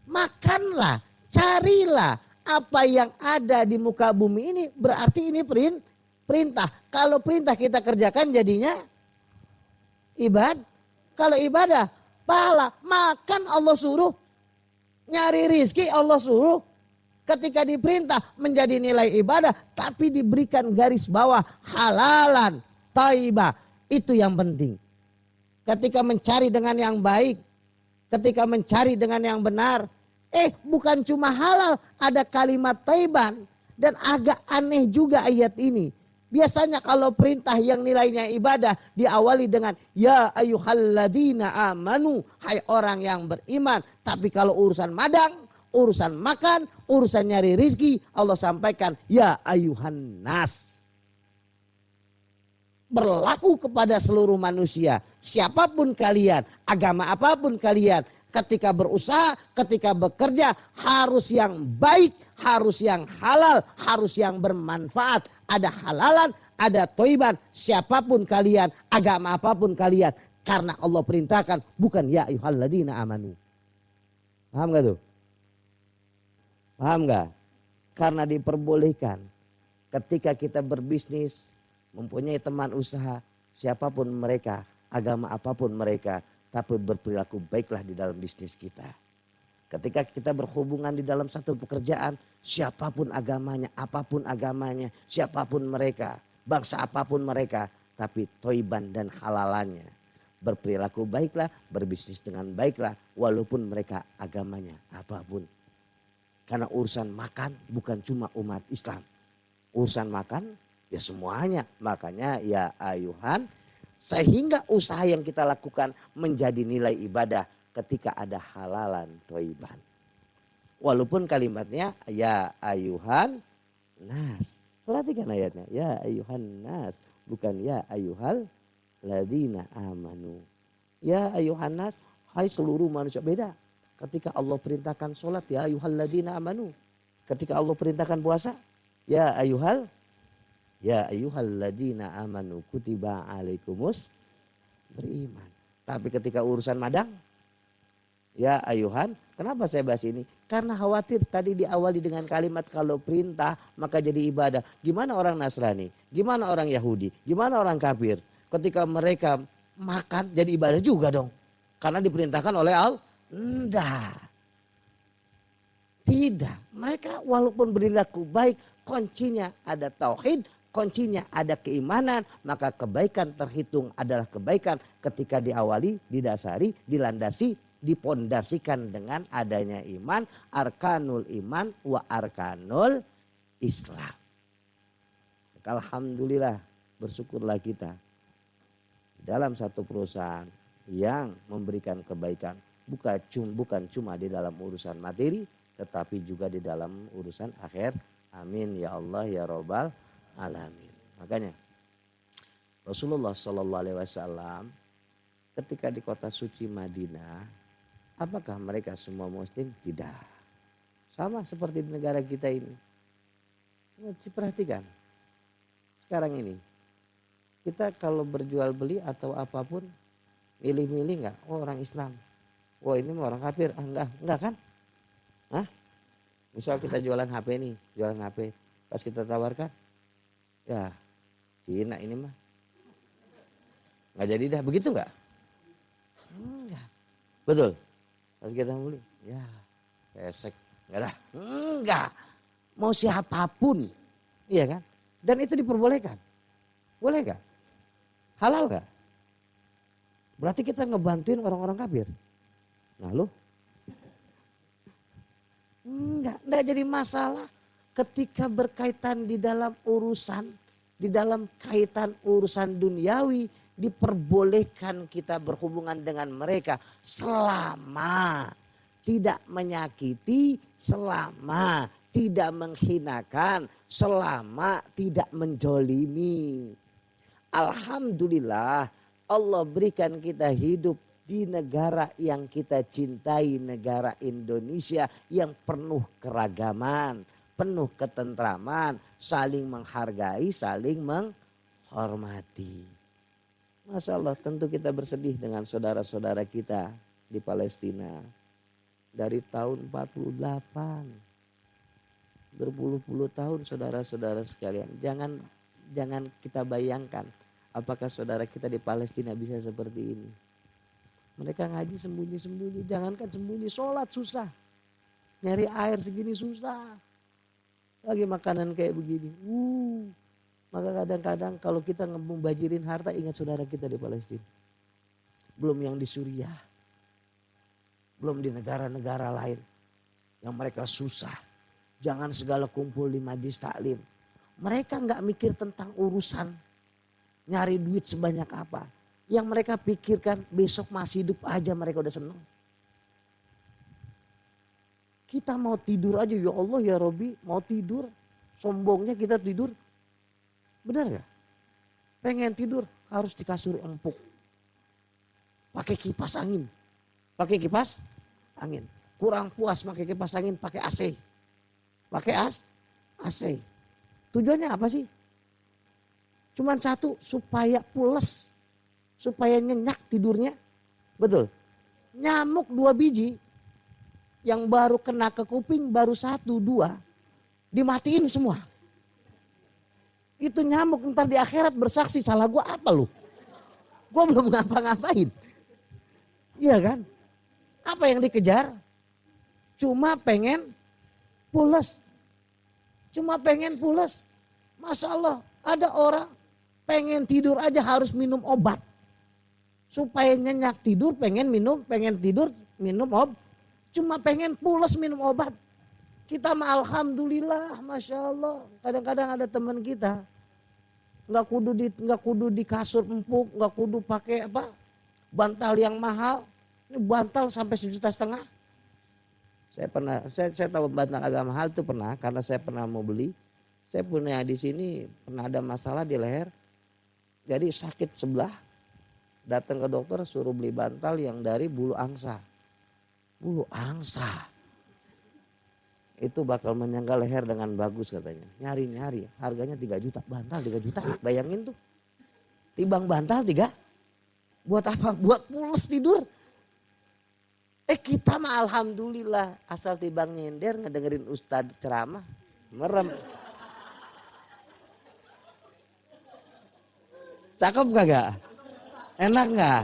Makanlah, carilah apa yang ada di muka bumi ini. Berarti ini perintah. Kalau perintah kita kerjakan jadinya ibadah. Kalau ibadah, pahala. Makan Allah suruh. Nyari rizki Allah suruh. Ketika diperintah menjadi nilai ibadah, tapi diberikan garis bawah halalan, thayyibah. Itu yang penting. Ketika mencari dengan yang baik, ketika mencari dengan yang benar, bukan cuma halal, ada kalimat thayyiban. Dan agak aneh juga ayat ini. Biasanya kalau perintah yang nilainya ibadah diawali dengan ya ayyuhalladzina amanu, hai orang yang beriman. Tapi kalau urusan madang, urusan makan, urusan nyari rizki, Allah sampaikan ya ayuhan nas. Berlaku kepada seluruh manusia, siapapun kalian, agama apapun kalian, ketika berusaha, ketika bekerja, harus yang baik, harus yang halal, harus yang bermanfaat. Ada halalan, ada thayyiban, siapapun kalian, agama apapun kalian. Karena Allah perintahkan, bukan ya ayyuhalladzina amanu. Paham gak tuh? Paham gak? Karena diperbolehkan ketika kita berbisnis, mempunyai teman usaha, siapapun mereka, agama apapun mereka, tapi berperilaku baiklah di dalam bisnis kita. Ketika kita berhubungan di dalam satu pekerjaan, siapapun agamanya, apapun agamanya, siapapun mereka, bangsa apapun mereka, tapi thayyiban dan halalannya. Berperilaku baiklah, berbisnis dengan baiklah, walaupun mereka agamanya apapun. Karena urusan makan bukan cuma umat Islam. Urusan makan ya semuanya. Makanya ya ayuhan. Sehingga usaha yang kita lakukan menjadi nilai ibadah ketika ada halalan thayyiban. Walaupun kalimatnya ya ayuhan nas. Perhatikan ayatnya. Ya ayuhan nas. Bukan ya ayuhal ladina amanu. Ya ayuhan nas. Hai seluruh manusia. Beda. Ketika Allah perintahkan sholat. Ya ayuhal ladina amanu. Ketika Allah perintahkan puasa. Ya ayuhal ladina amanu kutiba alaikumus beriman. Tapi ketika urusan madang. Ya ayuhan. Kenapa saya bahas ini? Karena khawatir tadi diawali dengan kalimat kalau perintah maka jadi ibadah. Gimana orang Nasrani? Gimana orang Yahudi? Gimana orang kafir? Ketika mereka makan jadi ibadah juga dong. Karena diperintahkan oleh Allah. Enggak. Tidak. Mereka walaupun berlaku baik, kuncinya ada tauhid, kuncinya ada keimanan. Maka kebaikan terhitung adalah kebaikan ketika diawali, didasari, dilandasi, dipondasikan dengan adanya iman, arkanul iman wa arkanul Islam. Alhamdulillah, bersyukurlah kita dalam satu perusahaan yang memberikan kebaikan bukan cuma di dalam urusan materi tetapi juga di dalam urusan akhir. Amin ya Allah ya Rabbal alamin. Makanya Rasulullah Shallallahu Alaihi Wasallam ketika di kota suci Madinah, apakah mereka semua Muslim? Tidak. Sama seperti di negara kita ini. Perhatikan. Sekarang ini. Kita kalau berjual beli atau apapun. Milih-milih enggak? Oh orang Islam. Oh ini mah orang kafir. Enggak kan? Hah? Misal kita jualan HP nih. Jualan HP. Pas kita tawarkan. Ya Cina ini mah. Enggak jadi dah. Begitu enggak? Enggak. Betul. Pas kita beli, ya pesek, enggak dah, enggak. Mau siapapun, iya kan? Dan itu diperbolehkan, boleh enggak? Halal enggak? Berarti kita ngebantuin orang-orang kafir. Nah lu? Enggak jadi masalah ketika berkaitan di dalam urusan, di dalam kaitan urusan duniawi, diperbolehkan kita berhubungan dengan mereka selama tidak menyakiti, selama tidak menghinakan, selama tidak menjolimi. Alhamdulillah Allah berikan kita hidup di negara yang kita cintai, negara Indonesia yang penuh keragaman, penuh ketentraman, saling menghargai, saling menghormati. Masya Allah tentu kita bersedih dengan saudara-saudara kita di Palestina. Dari tahun 48. Berpuluh-puluh tahun saudara-saudara sekalian. Jangan kita bayangkan apakah saudara kita di Palestina bisa seperti ini. Mereka ngaji sembunyi-sembunyi. Jangankan sembunyi, sholat susah. Nyari air segini susah. Lagi makanan kayak begini. Maka kadang-kadang kalau kita membajirin harta ingat saudara kita di Palestina. Belum yang di Suriah. Belum di negara-negara lain. Yang mereka susah. Jangan segala kumpul di majlis taklim. Mereka nggak mikir tentang urusan. Nyari duit sebanyak apa. Yang mereka pikirkan besok masih hidup aja mereka udah seneng. Kita mau tidur aja ya Allah ya Robbi. Mau tidur. Sombongnya kita tidur. Benar gak? Pengen tidur harus di kasur empuk. Pakai kipas angin. Pakai kipas angin. Kurang puas pakai kipas angin, pakai AC. Pakai AC. Tujuannya apa sih? Cuman satu, supaya pules. Supaya nyenyak tidurnya. Betul. Nyamuk 2 biji. Yang baru kena ke kuping baru 1, 2. Dimatiin semua. Itu nyamuk ntar di akhirat bersaksi, salah gua apa lu? Gua belum ngapa-ngapain. Iya kan? Apa yang dikejar? Cuma pengen pules. Cuma pengen pules. Masya Allah ada orang pengen tidur aja harus minum obat. Supaya nyenyak tidur pengen tidur minum obat. Cuma pengen pules minum obat. Kita mah alhamdulillah, masya Allah. Kadang-kadang ada teman kita nggak kudu di kasur empuk, nggak kudu pakai apa bantal yang mahal. Ini bantal sampai 1,5 juta. Saya tahu bantal agak mahal itu pernah karena saya pernah mau beli. Saya punya di sini pernah ada masalah di leher. Jadi sakit sebelah. Datang ke dokter suruh beli bantal yang dari bulu angsa. Bulu angsa. Itu bakal menyangga leher dengan bagus katanya. Nyari-nyari harganya 3 juta. Bantal 3 juta. Bayangin tuh. Tibang bantal 3. Buat apa? Buat pules tidur. Kita mah alhamdulillah asal tibang nyender ngedengerin ustadz ceramah. Merem. Cakep kagak? Enak gak?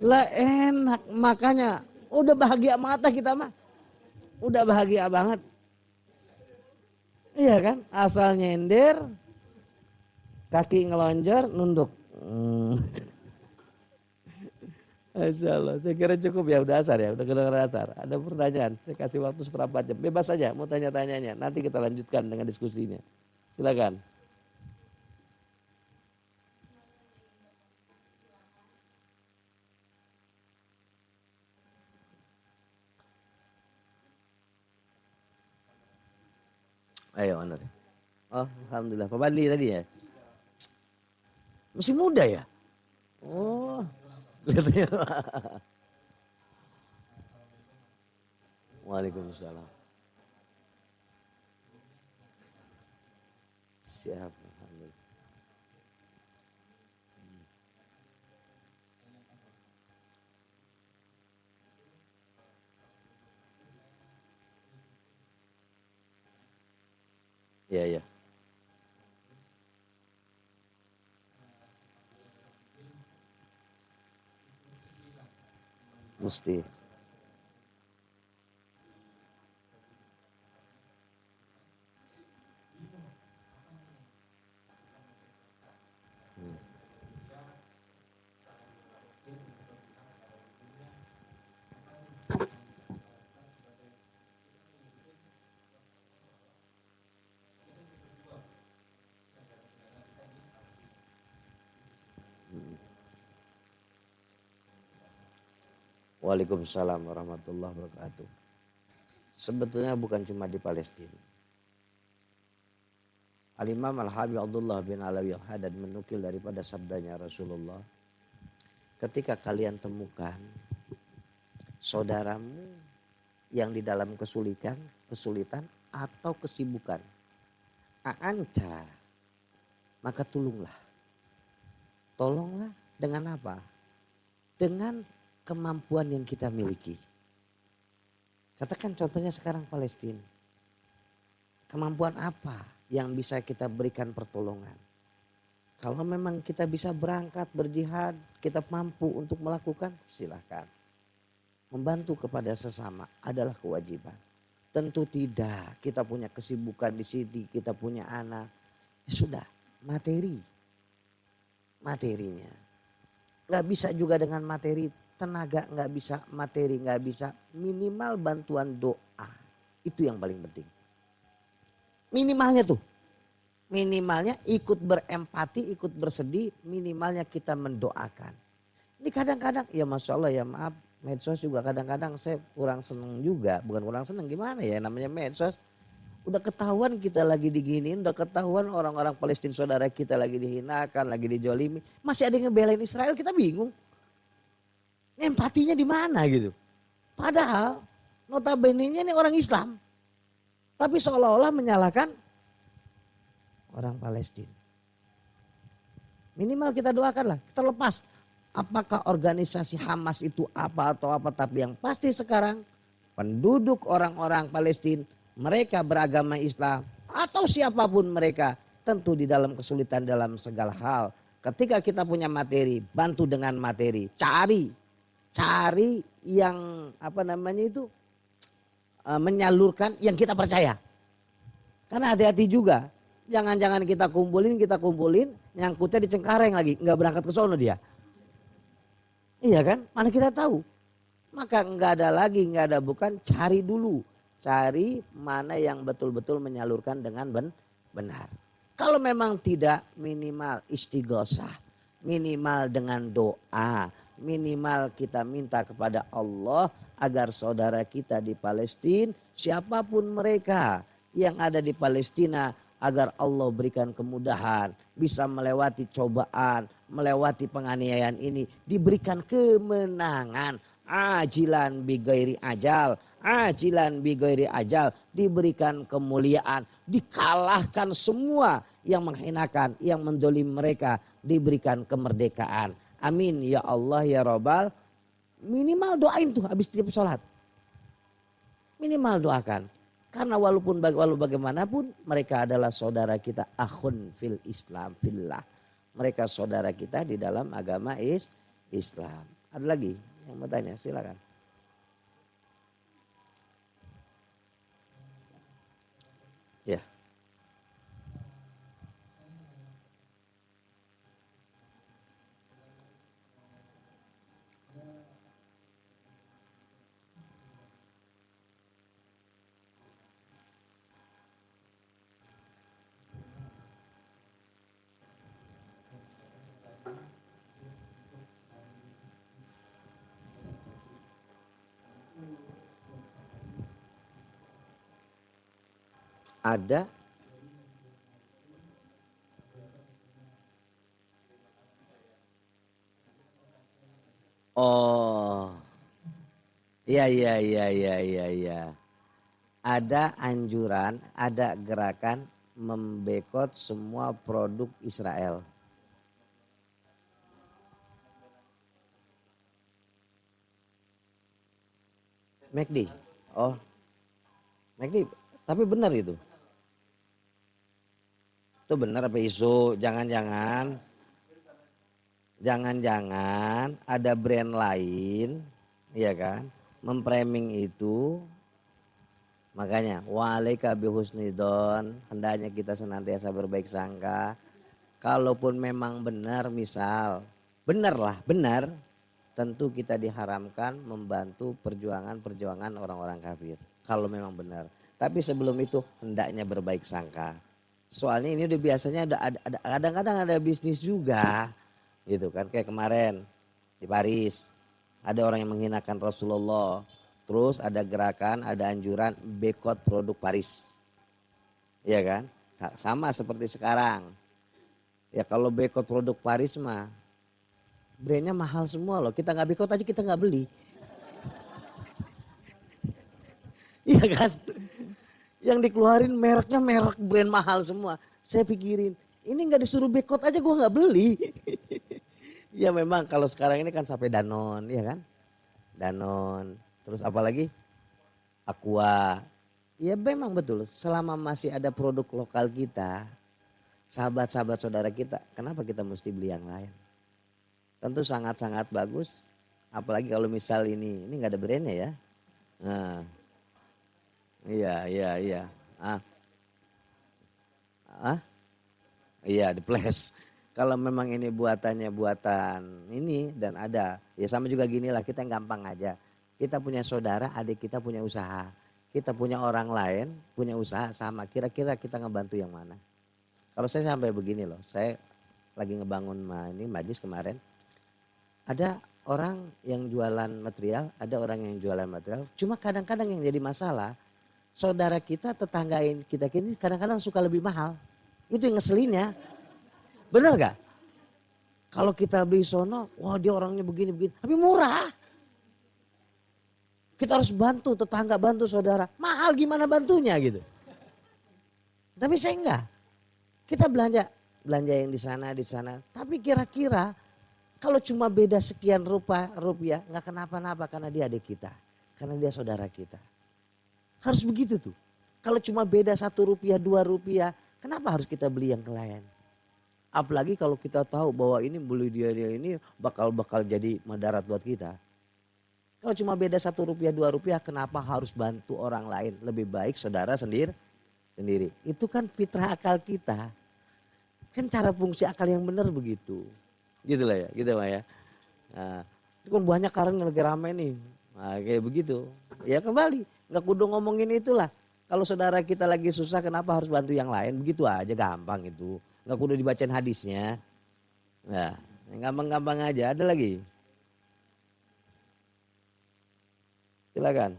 Lah enak, makanya udah bahagia mata kita mah. Udah bahagia banget. Iya kan? Asal nyender, kaki ngelonjor, nunduk. Masya Allah, saya kira cukup ya, udah asar ya, udah kedengeran asar. Ada pertanyaan, saya kasih waktu seperempat jam. Bebas saja mau tanya-tanyanya, nanti kita lanjutkan dengan diskusinya. Silakan. Ayo, Anar. Oh, alhamdulillah. Pak Badli tadi ya? Masih muda ya? Oh, kelihatannya. Waalaikumsalam. Siap, alhamdulillah. Iya, iya. Mesti. Waalaikumsalam warahmatullahi wabarakatuh. Sebetulnya bukan cuma di Palestina. Al-Imam Al-Habib Abdullah bin Alawi Al-Haddad menukil daripada sabdanya Rasulullah. Ketika kalian temukan saudaramu yang di dalam kesulitan atau kesibukan. A'anta, maka tolonglah. Tolonglah dengan apa? Dengan kemampuan yang kita miliki. Katakan contohnya sekarang Palestina. Kemampuan apa yang bisa kita berikan pertolongan? Kalau memang kita bisa berangkat berjihad, kita mampu untuk melakukan, silakan. Membantu kepada sesama adalah kewajiban. Tentu tidak, kita punya kesibukan di sini, kita punya anak. Ya sudah, materinya. Gak bisa juga dengan materi, tenaga gak bisa, materi gak bisa. Minimal bantuan doa, itu yang paling penting. Minimalnya tuh. Minimalnya ikut berempati, ikut bersedih, minimalnya kita mendoakan. Ini kadang-kadang, ya Masya Allah ya maaf, medsos juga kadang-kadang saya kurang seneng juga. Bukan kurang seneng, gimana ya namanya medsos. Udah ketahuan kita lagi diginiin, udah ketahuan orang-orang Palestina saudara kita lagi dihinakan, lagi dijolimi. Masih ada yang ngebelain Israel, kita bingung. Empatinya di mana gitu. Padahal notabene-nya ini orang Islam. Tapi seolah-olah menyalahkan orang Palestina. Minimal kita doakanlah, kita lepas. Apakah organisasi Hamas itu apa atau apa. Tapi yang pasti sekarang penduduk orang-orang Palestina, mereka beragama Islam atau siapapun mereka. Tentu di dalam kesulitan dalam segala hal. Ketika kita punya materi, bantu dengan materi. Cari yang apa namanya itu menyalurkan yang kita percaya. Karena hati-hati juga. Jangan-jangan kita kumpulin, nyangkutnya di Cengkareng lagi, nggak berangkat ke sono dia. Iya kan? Mana kita tahu. Maka nggak ada bukan, cari dulu. Cari mana yang betul-betul menyalurkan dengan benar. Kalau memang tidak, minimal istighosah, minimal dengan doa, minimal kita minta kepada Allah agar saudara kita di Palestina, siapapun mereka, yang ada di Palestina agar Allah berikan kemudahan, bisa melewati cobaan, melewati penganiayaan ini, diberikan kemenangan, ajilan bigairi ajal, ajilan bigairi ajal, diberikan kemuliaan, dikalahkan semua yang menghinakan, yang mendolim mereka, diberikan kemerdekaan. Amin ya Allah ya Rabbal. Minimal doain tuh habis tiap sholat. Minimal doakan. Karena walaupun bagaimanapun mereka adalah saudara kita, akhun fil Islam fillah. Mereka saudara kita di dalam agama Islam. Ada lagi yang mau tanya, silakan. Ya. Ada. Oh. Iya, iya, iya, iya, iya, iya. Ada anjuran, ada gerakan membekot semua produk Israel. McD. Oh. McD, tapi benar itu. Itu benar apa isu? Jangan-jangan ada brand lain, ya kan, memframing itu. Makanya walaika bihusnidon, hendaknya kita senantiasa berbaik sangka. Kalaupun memang benar, misal benar, tentu kita diharamkan membantu perjuangan orang-orang kafir. Kalau memang benar. Tapi sebelum itu hendaknya berbaik sangka. Soalnya ini udah biasanya ada kadang-kadang ada bisnis juga, gitu kan, kayak kemarin di Paris ada orang yang menghinakan Rasulullah, terus ada gerakan, ada anjuran boikot produk Paris, ya kan, sama seperti sekarang. Ya kalau boikot produk Paris mah brandnya mahal semua loh, kita nggak boikot aja kita nggak beli, iya kan? Yang dikeluarin mereknya merek brand mahal semua. Saya pikirin, ini nggak disuruh boikot aja gue nggak beli. Ya memang kalau sekarang ini kan sampai Danone, ya kan? Danone, terus apa lagi? Aqua. Ya memang betul, selama masih ada produk lokal kita, sahabat-sahabat saudara kita, kenapa kita mesti beli yang lain? Tentu sangat-sangat bagus. Apalagi kalau misal ini nggak ada brandnya ya. Nah, iya. Iya, di Ples. Kalau memang ini buatannya buatan ini dan ada, ya sama juga gini lah, kita gampang aja. Kita punya saudara, adik kita punya usaha. Kita punya orang lain, punya usaha sama. Kira-kira kita ngebantu yang mana? Kalau saya sampai begini loh, saya lagi ngebangun ini majlis kemarin. Ada orang yang jualan material, ada orang yang jualan material. Cuma kadang-kadang yang jadi masalah, saudara kita, tetanggain kita ini kadang-kadang suka lebih mahal. Itu yang ngeselinnya. Benar gak? Kalau kita beli sono, wah dia orangnya begini-begini. Tapi murah. Kita harus bantu tetangga, bantu saudara. Mahal gimana bantunya gitu. Tapi saya enggak. Kita belanja yang di sana. Tapi kira-kira kalau cuma beda sekian rupiah nggak kenapa-napa karena dia adik kita. Karena dia saudara kita. Harus begitu tuh. Kalau cuma beda 1 rupiah, 2 rupiah, kenapa harus kita beli yang lain? Apalagi kalau kita tahu bahwa ini beli dia ini bakal jadi madarat buat kita. Kalau cuma beda 1 rupiah, 2 rupiah, kenapa harus bantu orang lain? Lebih baik saudara sendiri. Itu kan fitrah akal kita. Kan cara fungsi akal yang benar begitu. Gitu lah ya, gitu lah ya. Nah, itu kan banyak karena lagi rame nih. Nah, kayak begitu. Ya kembali, nggak kudu ngomongin itulah. Kalau saudara kita lagi susah kenapa harus bantu yang lain? Begitu aja gampang itu. Nggak kudu dibacain hadisnya. Nah, gampang-gampang aja. Ada lagi? Silakan.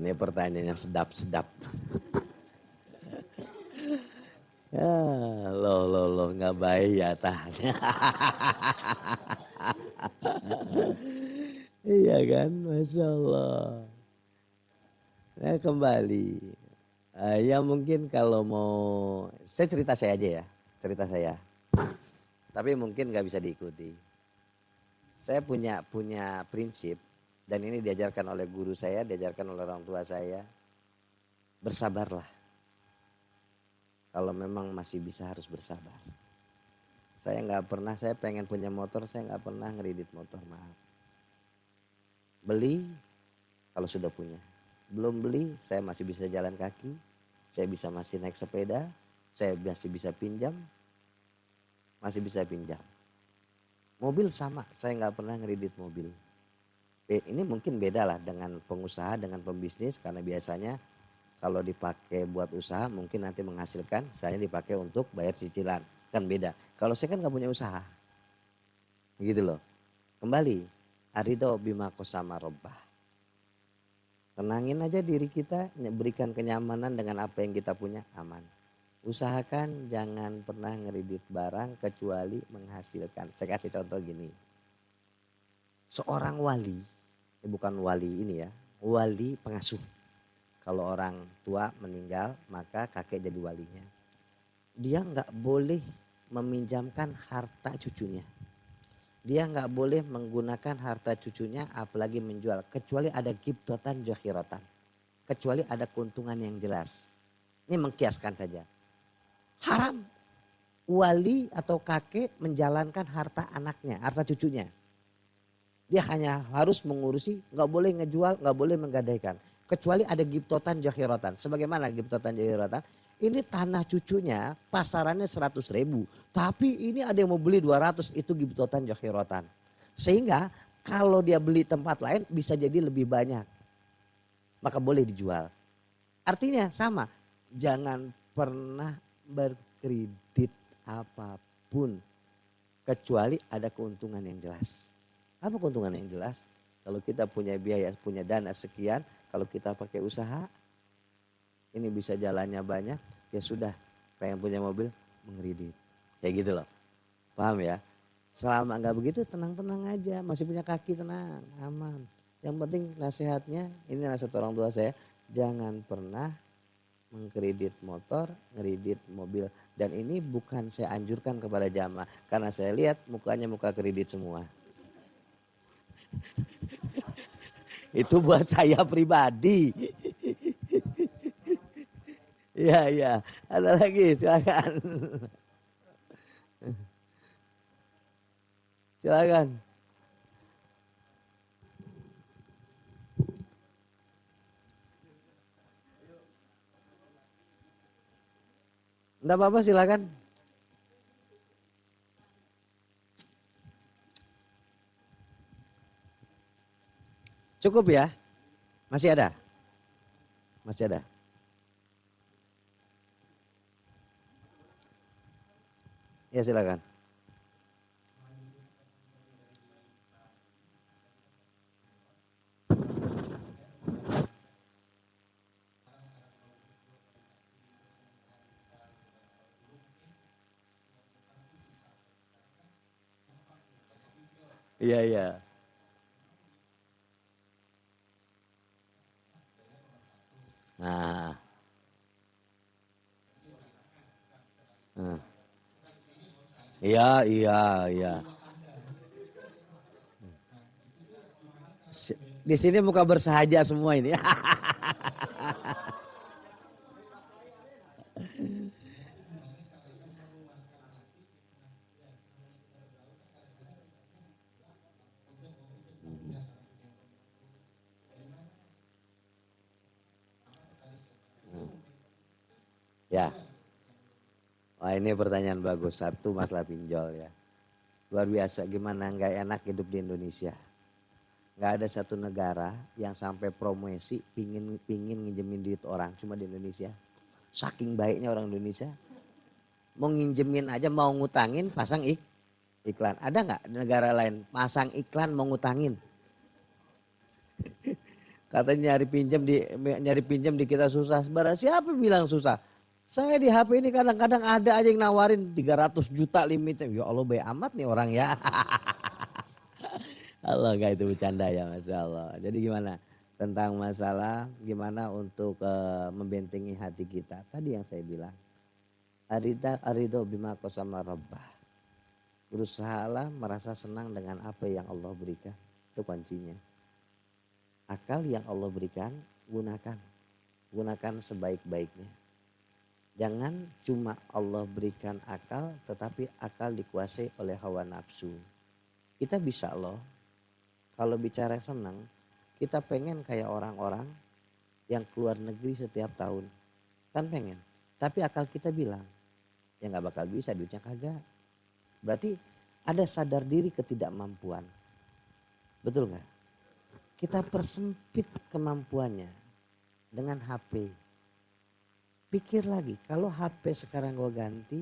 Ini pertanyaannya sedap-sedap. Ya, loh nggak baik ya tanya. Iya kan, Masya Allah. Nah kembali, ya mungkin kalau mau, saya cerita saya aja ya, cerita saya. Tapi mungkin nggak bisa diikuti. Saya punya prinsip dan ini diajarkan oleh guru saya, diajarkan oleh orang tua saya. Bersabarlah. Kalau memang masih bisa harus bersabar. Saya nggak pernah, saya pengen punya motor, saya nggak pernah ngeridit motor, maaf. Beli kalau sudah punya. Belum beli, saya masih bisa jalan kaki, saya masih naik sepeda, saya masih bisa pinjam, masih bisa pinjam. Mobil sama, saya nggak pernah ngeridit mobil. Ini mungkin beda lah dengan pengusaha, dengan pembisnis, karena biasanya kalau dipakai buat usaha mungkin nanti menghasilkan, saya dipakai untuk bayar cicilan, kan beda. Kalau saya kan nggak punya usaha, gitu loh. Kembali, aridho bima qasama robbah. Tenangin aja diri kita, berikan kenyamanan dengan apa yang kita punya, aman. Usahakan jangan pernah ngeridit barang kecuali menghasilkan. Saya kasih contoh gini. Seorang wali, bukan wali ini ya, wali pengasuh. Kalau orang tua meninggal maka kakek jadi walinya. Dia nggak boleh meminjamkan harta cucunya. Dia nggak boleh menggunakan harta cucunya apalagi menjual. Kecuali ada gibtotan johirotan. Kecuali ada keuntungan yang jelas. Ini mengkiaskan saja. Haram wali atau kakek menjalankan harta anaknya, harta cucunya. Dia hanya harus mengurusi, nggak boleh ngejual, nggak boleh menggadaikan. Kecuali ada gibtotan johirotan. Sebagaimana gibtotan johirotan? Ini tanah cucunya pasarannya 100.000. Tapi ini ada yang mau beli 200, itu gibtotan johirotan. Sehingga kalau dia beli tempat lain bisa jadi lebih banyak. Maka boleh dijual. Artinya sama, jangan pernah berkredit apapun. Kecuali ada keuntungan yang jelas. Apa keuntungan yang jelas? Kalau kita punya biaya, punya dana sekian, kalau kita pakai usaha, ini bisa jalannya banyak, ya sudah. Pengen punya mobil, mengkredit. Kayak gitu loh. Paham ya? Selama nggak begitu tenang-tenang aja. Masih punya kaki tenang, aman. Yang penting nasihatnya, ini nasihat orang tua saya. Jangan pernah mengkredit motor, ngeridit mobil. Dan ini bukan saya anjurkan kepada jamaah. Karena saya lihat mukanya muka kredit semua. Itu buat saya pribadi. Iya, iya. Ada lagi, silakan. Silakan. Enggak apa-apa, silakan. Cukup ya? Masih ada? Masih ada. Ya silakan. Iya, iya. Nah. Iya, iya, iya. Di sini muka bersahaja semua ini. Ya. Wah ini pertanyaan bagus. Satu masalah pinjol ya. Luar biasa gimana nggak enak hidup di Indonesia. Nggak ada satu negara yang sampai promosi pingin nginjemin duit orang. Cuma di Indonesia. Saking baiknya orang Indonesia. Mau nginjemin aja mau ngutangin pasang iklan. Ada nggak di negara lain pasang iklan mau ngutangin? Katanya nyari pinjam di kita susah. Sebenarnya siapa bilang susah? Saya di HP ini kadang-kadang ada aja yang nawarin 300 juta limitnya. Ya Allah baik amat nih orang ya. Allah enggak itu bercanda ya Masya Allah. Jadi gimana? Tentang masalah gimana untuk membentengi hati kita. Tadi yang saya bilang. Aridho bima qasama rabbah. Berusahalah merasa senang dengan apa yang Allah berikan. Itu kuncinya. Akal yang Allah berikan gunakan. Gunakan sebaik-baiknya. Jangan cuma Allah berikan akal tetapi akal dikuasai oleh hawa nafsu. Kita bisa loh. Kalau bicara senang kita pengen kayak orang-orang yang keluar negeri setiap tahun. Kan pengen. Tapi akal kita bilang ya gak bakal bisa duitnya kagak. Berarti ada sadar diri ketidakmampuan. Betul gak? Kita persempit kemampuannya dengan HP. Pikir lagi kalau HP sekarang gue ganti,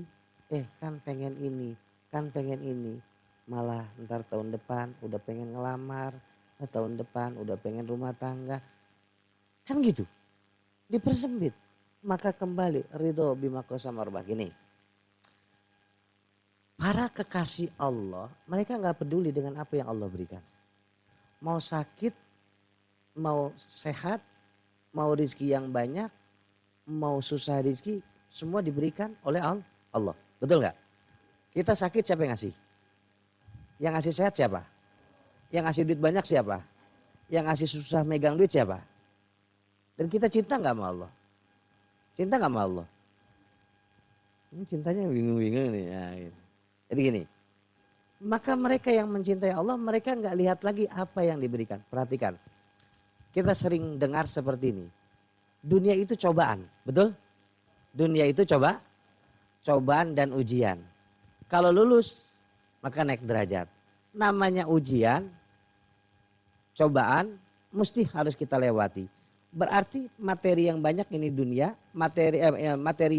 kan pengen ini, kan pengen ini. Malah ntar tahun depan udah pengen ngelamar, tahun depan udah pengen rumah tangga. Kan gitu, dipersempit. Maka kembali ridho bima qasama rabbah. Gini, para kekasih Allah mereka gak peduli dengan apa yang Allah berikan. Mau sakit, mau sehat, mau rezeki yang banyak, mau susah rezeki, semua diberikan oleh Allah. Betul gak? Kita sakit siapa yang ngasih? Yang ngasih sehat siapa? Yang ngasih duit banyak siapa? Yang ngasih susah megang duit siapa? Dan kita cinta gak sama Allah? Cinta gak sama Allah? Ini cintanya bingung-bingung nih. Ya, gitu. Jadi gini, maka mereka yang mencintai Allah mereka gak lihat lagi apa yang diberikan. Perhatikan, kita sering dengar seperti ini. Dunia itu cobaan, betul? Dunia itu cobaan dan ujian. Kalau lulus maka naik derajat. Namanya ujian, cobaan mesti harus kita lewati. Berarti materi yang banyak ini dunia, materi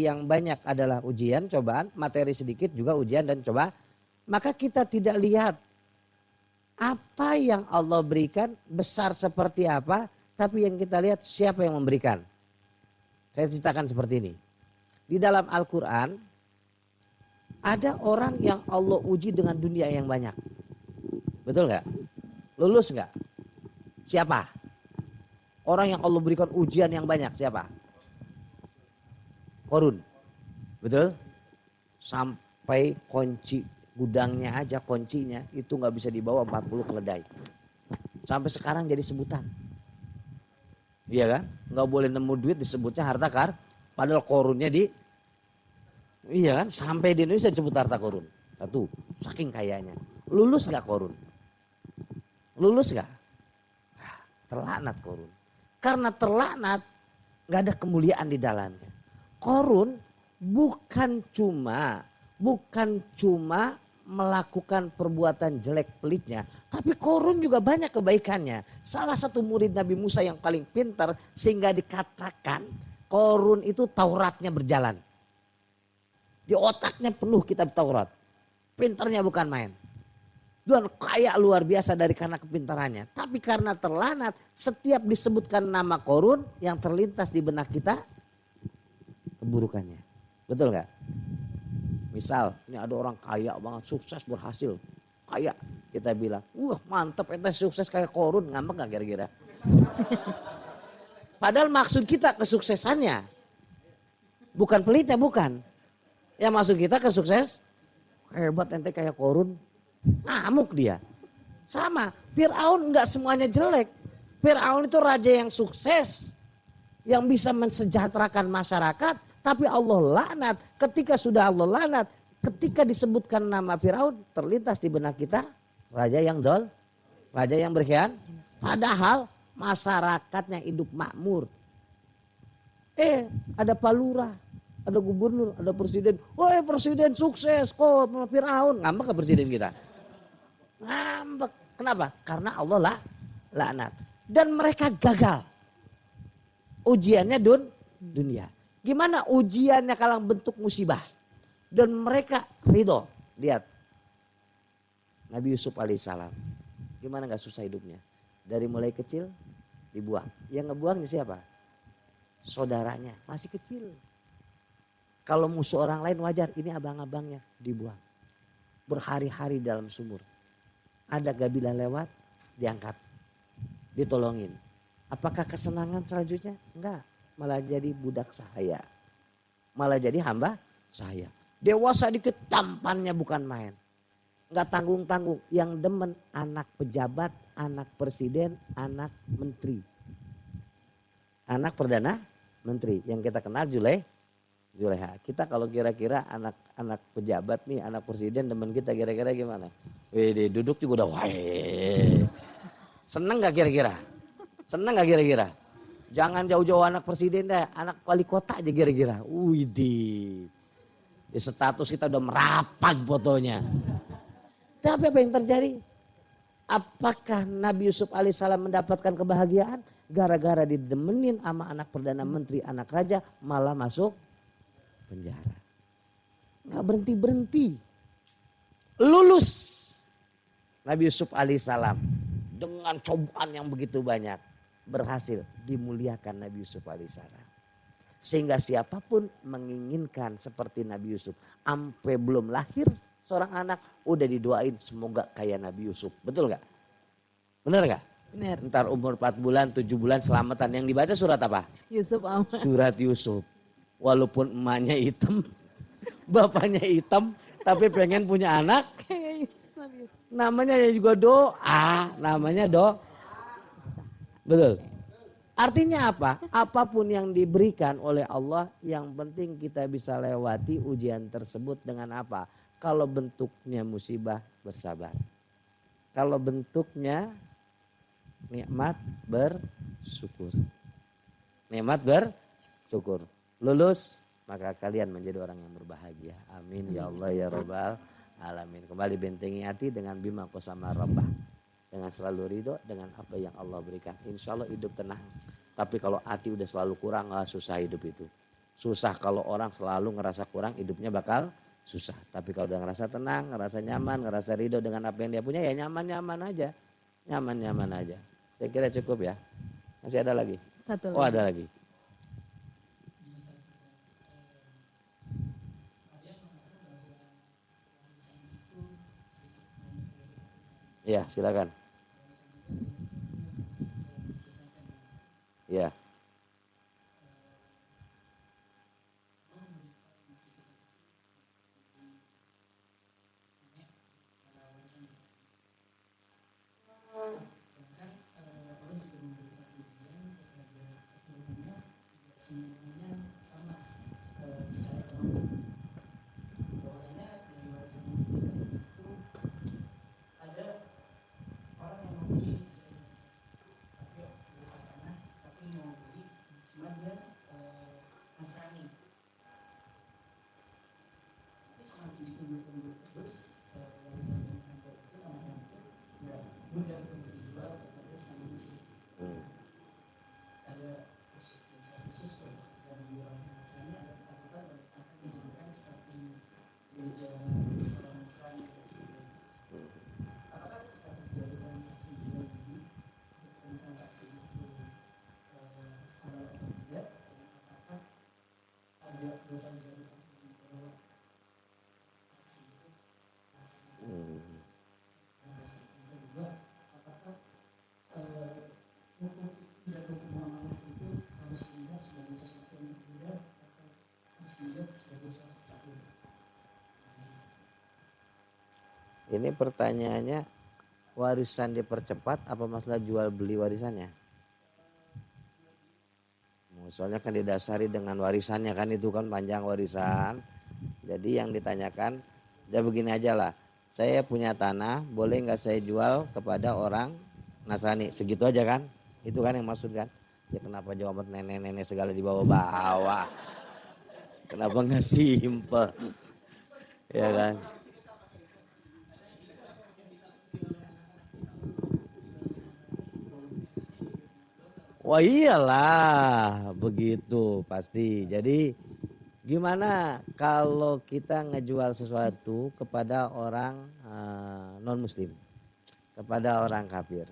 yang banyak adalah ujian, cobaan, materi sedikit juga ujian dan coba. Maka kita tidak lihat apa yang Allah berikan besar seperti apa, tapi yang kita lihat siapa yang memberikan. Saya ceritakan seperti ini. Di dalam Al-Quran ada orang yang Allah uji dengan dunia yang banyak. Betul nggak? Lulus nggak? Siapa? Orang yang Allah berikan ujian yang banyak siapa? Korun. Betul? Sampai kunci gudangnya aja, kuncinya itu nggak bisa dibawa 40 keledai. Sampai sekarang jadi sebutan. Iya kan? Nggak boleh nemu duit disebutnya harta padahal korunnya iya kan? Sampai di Indonesia disebut harta korun. Satu, saking kayanya. Lulus nggak korun? Lulus nggak? Terlaknat korun. Karena terlaknat gak ada kemuliaan di dalamnya. Korun bukan cuma melakukan perbuatan jelek pelitnya. Tapi korun juga banyak kebaikannya. Salah satu murid Nabi Musa yang paling pintar sehingga dikatakan korun itu Tauratnya berjalan. Di otaknya penuh kitab Taurat. Pintarnya bukan main. Dan kaya luar biasa karena kepintarannya. Tapi karena terlanat, setiap disebutkan nama korun yang terlintas di benak kita, keburukannya. Betul gak? Misal, ini ada orang kaya banget, sukses, berhasil. Kaya, kita bilang, mantep ente sukses kayak korun. Ngambek gak kira-kira? Padahal maksud kita kesuksesannya. Bukan pelitnya, bukan. Yang maksud kita kesukses, hebat ente kayak korun. Ngamuk dia. Sama, Fir'aun enggak semuanya jelek. Fir'aun itu raja yang sukses. Yang bisa mensejahterakan masyarakat. Tapi Allah laknat. Ketika sudah Allah laknat. Ketika disebutkan nama Fir'aun. Terlintas di benak kita. Raja yang raja yang berkhianat. Padahal masyarakatnya hidup makmur. Ada Pak Lurah. Ada gubernur, ada presiden. Presiden sukses kok Fir'aun. Ngambek ke presiden kita? Ngambek. Kenapa? Karena Allah laknat. Dan mereka gagal. Ujiannya dunia. Gimana ujiannya kalau bentuk musibah? Dan mereka ridho. Lihat. Nabi Yusuf alaihissalam. Gimana gak susah hidupnya? Dari mulai kecil dibuang. Yang ngebuangnya siapa? Saudaranya, masih kecil. Kalau musuh orang lain wajar, ini abang-abangnya dibuang. Berhari-hari dalam sumur. Ada gabilah lewat, diangkat, ditolongin. Apakah kesenangan selanjutnya? Enggak, malah jadi budak sahaya. Malah jadi hamba sahaya. Dewasa dikit tampannya bukan main. Enggak tanggung-tanggung, yang demen anak pejabat, anak presiden, anak menteri. Anak perdana menteri yang kita kenal Juleha. Kita kalau kira-kira anak pejabat nih, anak presiden demen kita kira-kira gimana? Wih, duduk juga udah wah. Seneng gak kira-kira? Seneng gak kira-kira? Jangan jauh-jauh anak presiden deh, anak wali kota aja kira-kira. Wih, di status kita udah merapag fotonya. Tapi apa yang terjadi? Apakah Nabi Yusuf alaihissalam mendapatkan kebahagiaan? Gara-gara didemenin sama anak perdana menteri, anak raja, malah masuk penjara. Nggak berhenti-berhenti. Lulus Nabi Yusuf alaihissalam dengan cobaan yang begitu banyak. Berhasil dimuliakan Nabi Yusuf alaihissalam. Sehingga siapapun menginginkan seperti Nabi Yusuf. Sampai belum lahir seorang anak udah didoain semoga kayak Nabi Yusuf. Betul gak? Bener gak? Benar. Ntar umur 4 bulan, 7 bulan selamatan. Yang dibaca surat apa? Yusuf Ahmad. Surat Yusuf. Walaupun emaknya hitam, bapaknya hitam, tapi pengen punya anak. Namanya juga doa, namanya betul. Artinya apa? Apapun yang diberikan oleh Allah, yang penting kita bisa lewati ujian tersebut dengan apa? Kalau bentuknya musibah, bersabar. Kalau bentuknya nikmat, bersyukur. Nikmat, bersyukur. Lulus, maka kalian menjadi orang yang berbahagia. Amin ya Allah ya Rabbal alamin. Kembali bentengi hati dengan bima qasama rabbah. Dengan selalu ridho dengan apa yang Allah berikan. Insya Allah hidup tenang. Tapi kalau hati udah selalu kurang, susah hidup itu. Susah kalau orang selalu ngerasa kurang, hidupnya bakal susah. Tapi kalau udah ngerasa tenang, ngerasa nyaman, ngerasa ridho dengan apa yang dia punya, ya nyaman-nyaman aja. Nyaman-nyaman aja. Saya kira cukup ya. Masih ada lagi? Satu Oh lagi. ada lagi. Ya silakan. Ya. Ini pertanyaannya, warisan dipercepat apa masalah jual beli warisannya? Soalnya kan didasari dengan warisannya kan, itu kan panjang warisan. Jadi yang ditanyakan, ya begini aja lah. Saya punya tanah, boleh nggak saya jual kepada orang Nasrani? Segitu aja kan? Itu kan yang maksud kan? Ya kenapa jawab nenek-nenek segala dibawa-bawa? Kenapa nggak simple? Ya kan? Wah iyalah begitu pasti. Jadi gimana kalau kita ngejual sesuatu kepada orang non muslim, kepada orang kafir.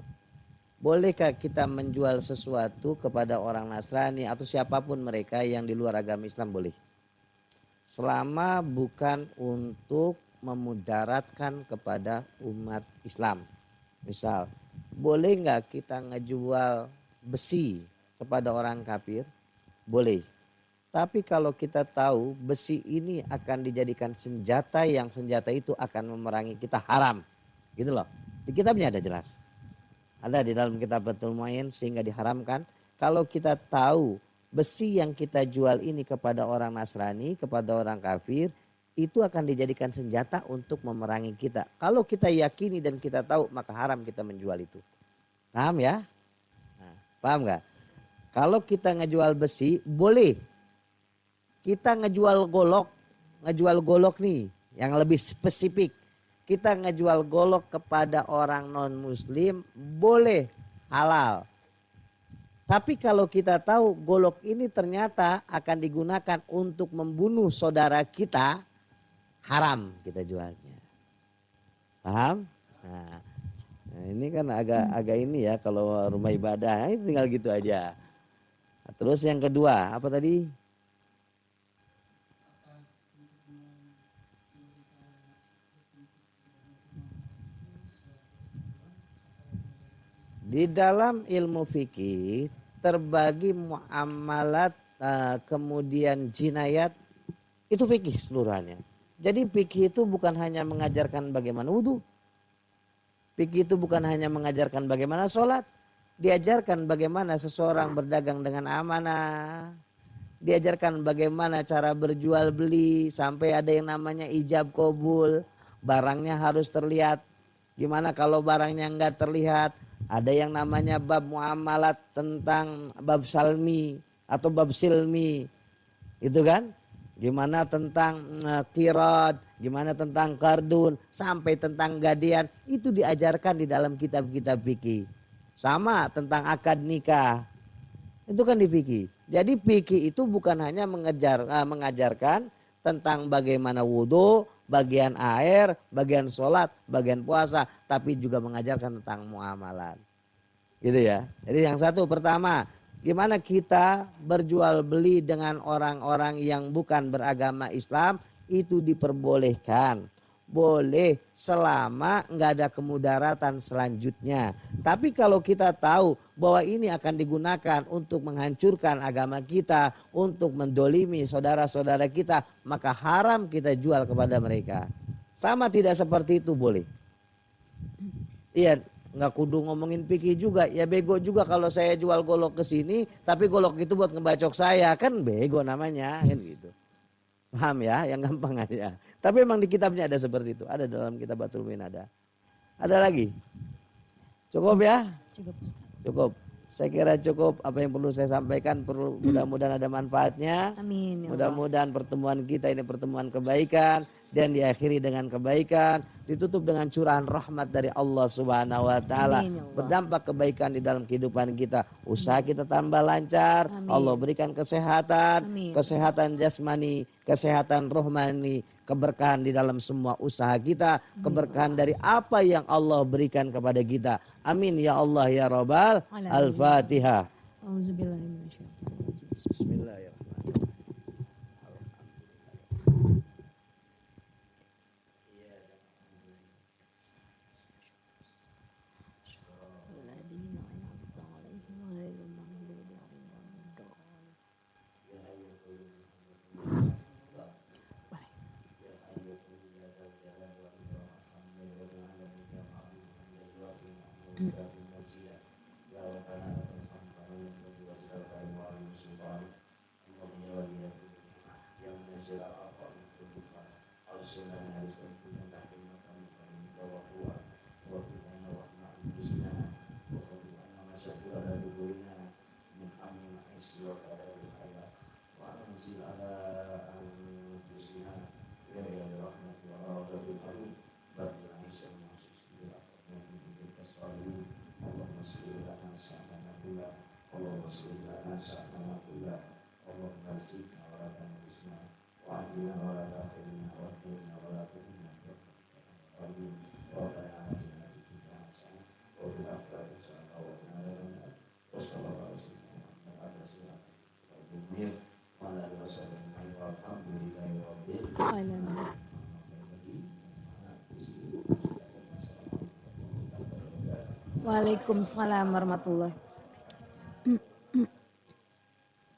Bolehkah kita menjual sesuatu kepada orang Nasrani atau siapapun mereka yang di luar agama Islam? Boleh. Selama bukan untuk memudaratkan kepada umat Islam. Misal, boleh nggak kita ngejual besi kepada orang kafir? Boleh. Tapi kalau kita tahu besi ini akan dijadikan senjata yang senjata itu akan memerangi kita, haram. Gitu loh. Di kitabnya ada jelas. Ada di dalam kitab Fathul Mu'in sehingga diharamkan. Kalau kita tahu besi yang kita jual ini kepada orang Nasrani, kepada orang kafir, itu akan dijadikan senjata untuk memerangi kita. Kalau kita yakini dan kita tahu, maka haram kita menjual itu. Paham ya? Nah, paham nggak? Kalau kita ngejual besi, boleh. Kita ngejual golok nih yang lebih spesifik. Kita ngejual golok kepada orang non muslim boleh, halal. Tapi kalau kita tahu golok ini ternyata akan digunakan untuk membunuh saudara kita, haram kita jualnya. Paham? Nah, ini kan agak ini ya, kalau rumah ibadah ini tinggal gitu aja. Nah, terus yang kedua apa tadi? Di dalam ilmu fikih terbagi muamalat, kemudian jinayat, itu fikih seluruhannya. Jadi fikih itu bukan hanya mengajarkan bagaimana wudhu. Fikih itu bukan hanya mengajarkan bagaimana sholat. Diajarkan bagaimana seseorang berdagang dengan amanah. Diajarkan bagaimana cara berjual beli sampai ada yang namanya ijab kabul. Barangnya harus terlihat. Gimana kalau barangnya enggak terlihat? Ada yang namanya bab muamalat tentang bab salmi atau bab silmi. Itu kan? Gimana tentang qirad, gimana tentang kardun, sampai tentang gadian. Itu diajarkan di dalam kitab-kitab fikih. Sama tentang akad nikah. Itu kan di fikih. Jadi fikih itu bukan hanya mengajarkan tentang bagaimana wudhu, bagian air, bagian sholat, bagian puasa, tapi juga mengajarkan tentang muamalat. Gitu ya. Jadi yang satu pertama, gimana kita berjual beli dengan orang-orang yang bukan beragama Islam, itu diperbolehkan. Boleh selama nggak ada kemudaratan selanjutnya. Tapi kalau kita tahu bahwa ini akan digunakan untuk menghancurkan agama kita, untuk mendolimi saudara-saudara kita, maka haram kita jual kepada mereka. Sama tidak seperti itu boleh. Iya, nggak kudu ngomongin fikih juga. Ya bego juga kalau saya jual golok ke sini, tapi golok itu buat ngebacok saya, kan bego namanya, kan gitu. Paham ya, yang gampang aja. Tapi emang di kitabnya ada seperti itu. Ada dalam kitab Fathul Mu'in ada. Ada lagi? Cukup ya? Cukup Ustaz. Cukup. Saya kira cukup apa yang perlu saya sampaikan. Perlu mudah-mudahan ada manfaatnya. Amin. Ya Allah. Mudah-mudahan pertemuan kita ini pertemuan kebaikan dan diakhiri dengan kebaikan, ditutup dengan curahan rahmat dari Allah Subhanahu wa taala. Amin, ya Allah. Berdampak kebaikan di dalam kehidupan kita. Usaha kita tambah lancar, Amin. Allah berikan kesehatan, Amin. kesehatan jasmani, kesehatan rohmani, keberkahan di dalam semua usaha kita, keberkahan dari apa yang Allah berikan kepada kita. Amin ya Allah ya Rabbal. Al-Fatihah. Auzubillahiminasyaitonirrajim. Bismillahirrahmanirrahim. Alhamdulillahirabbil Alamin. Waalaikumsalam warahmatullahi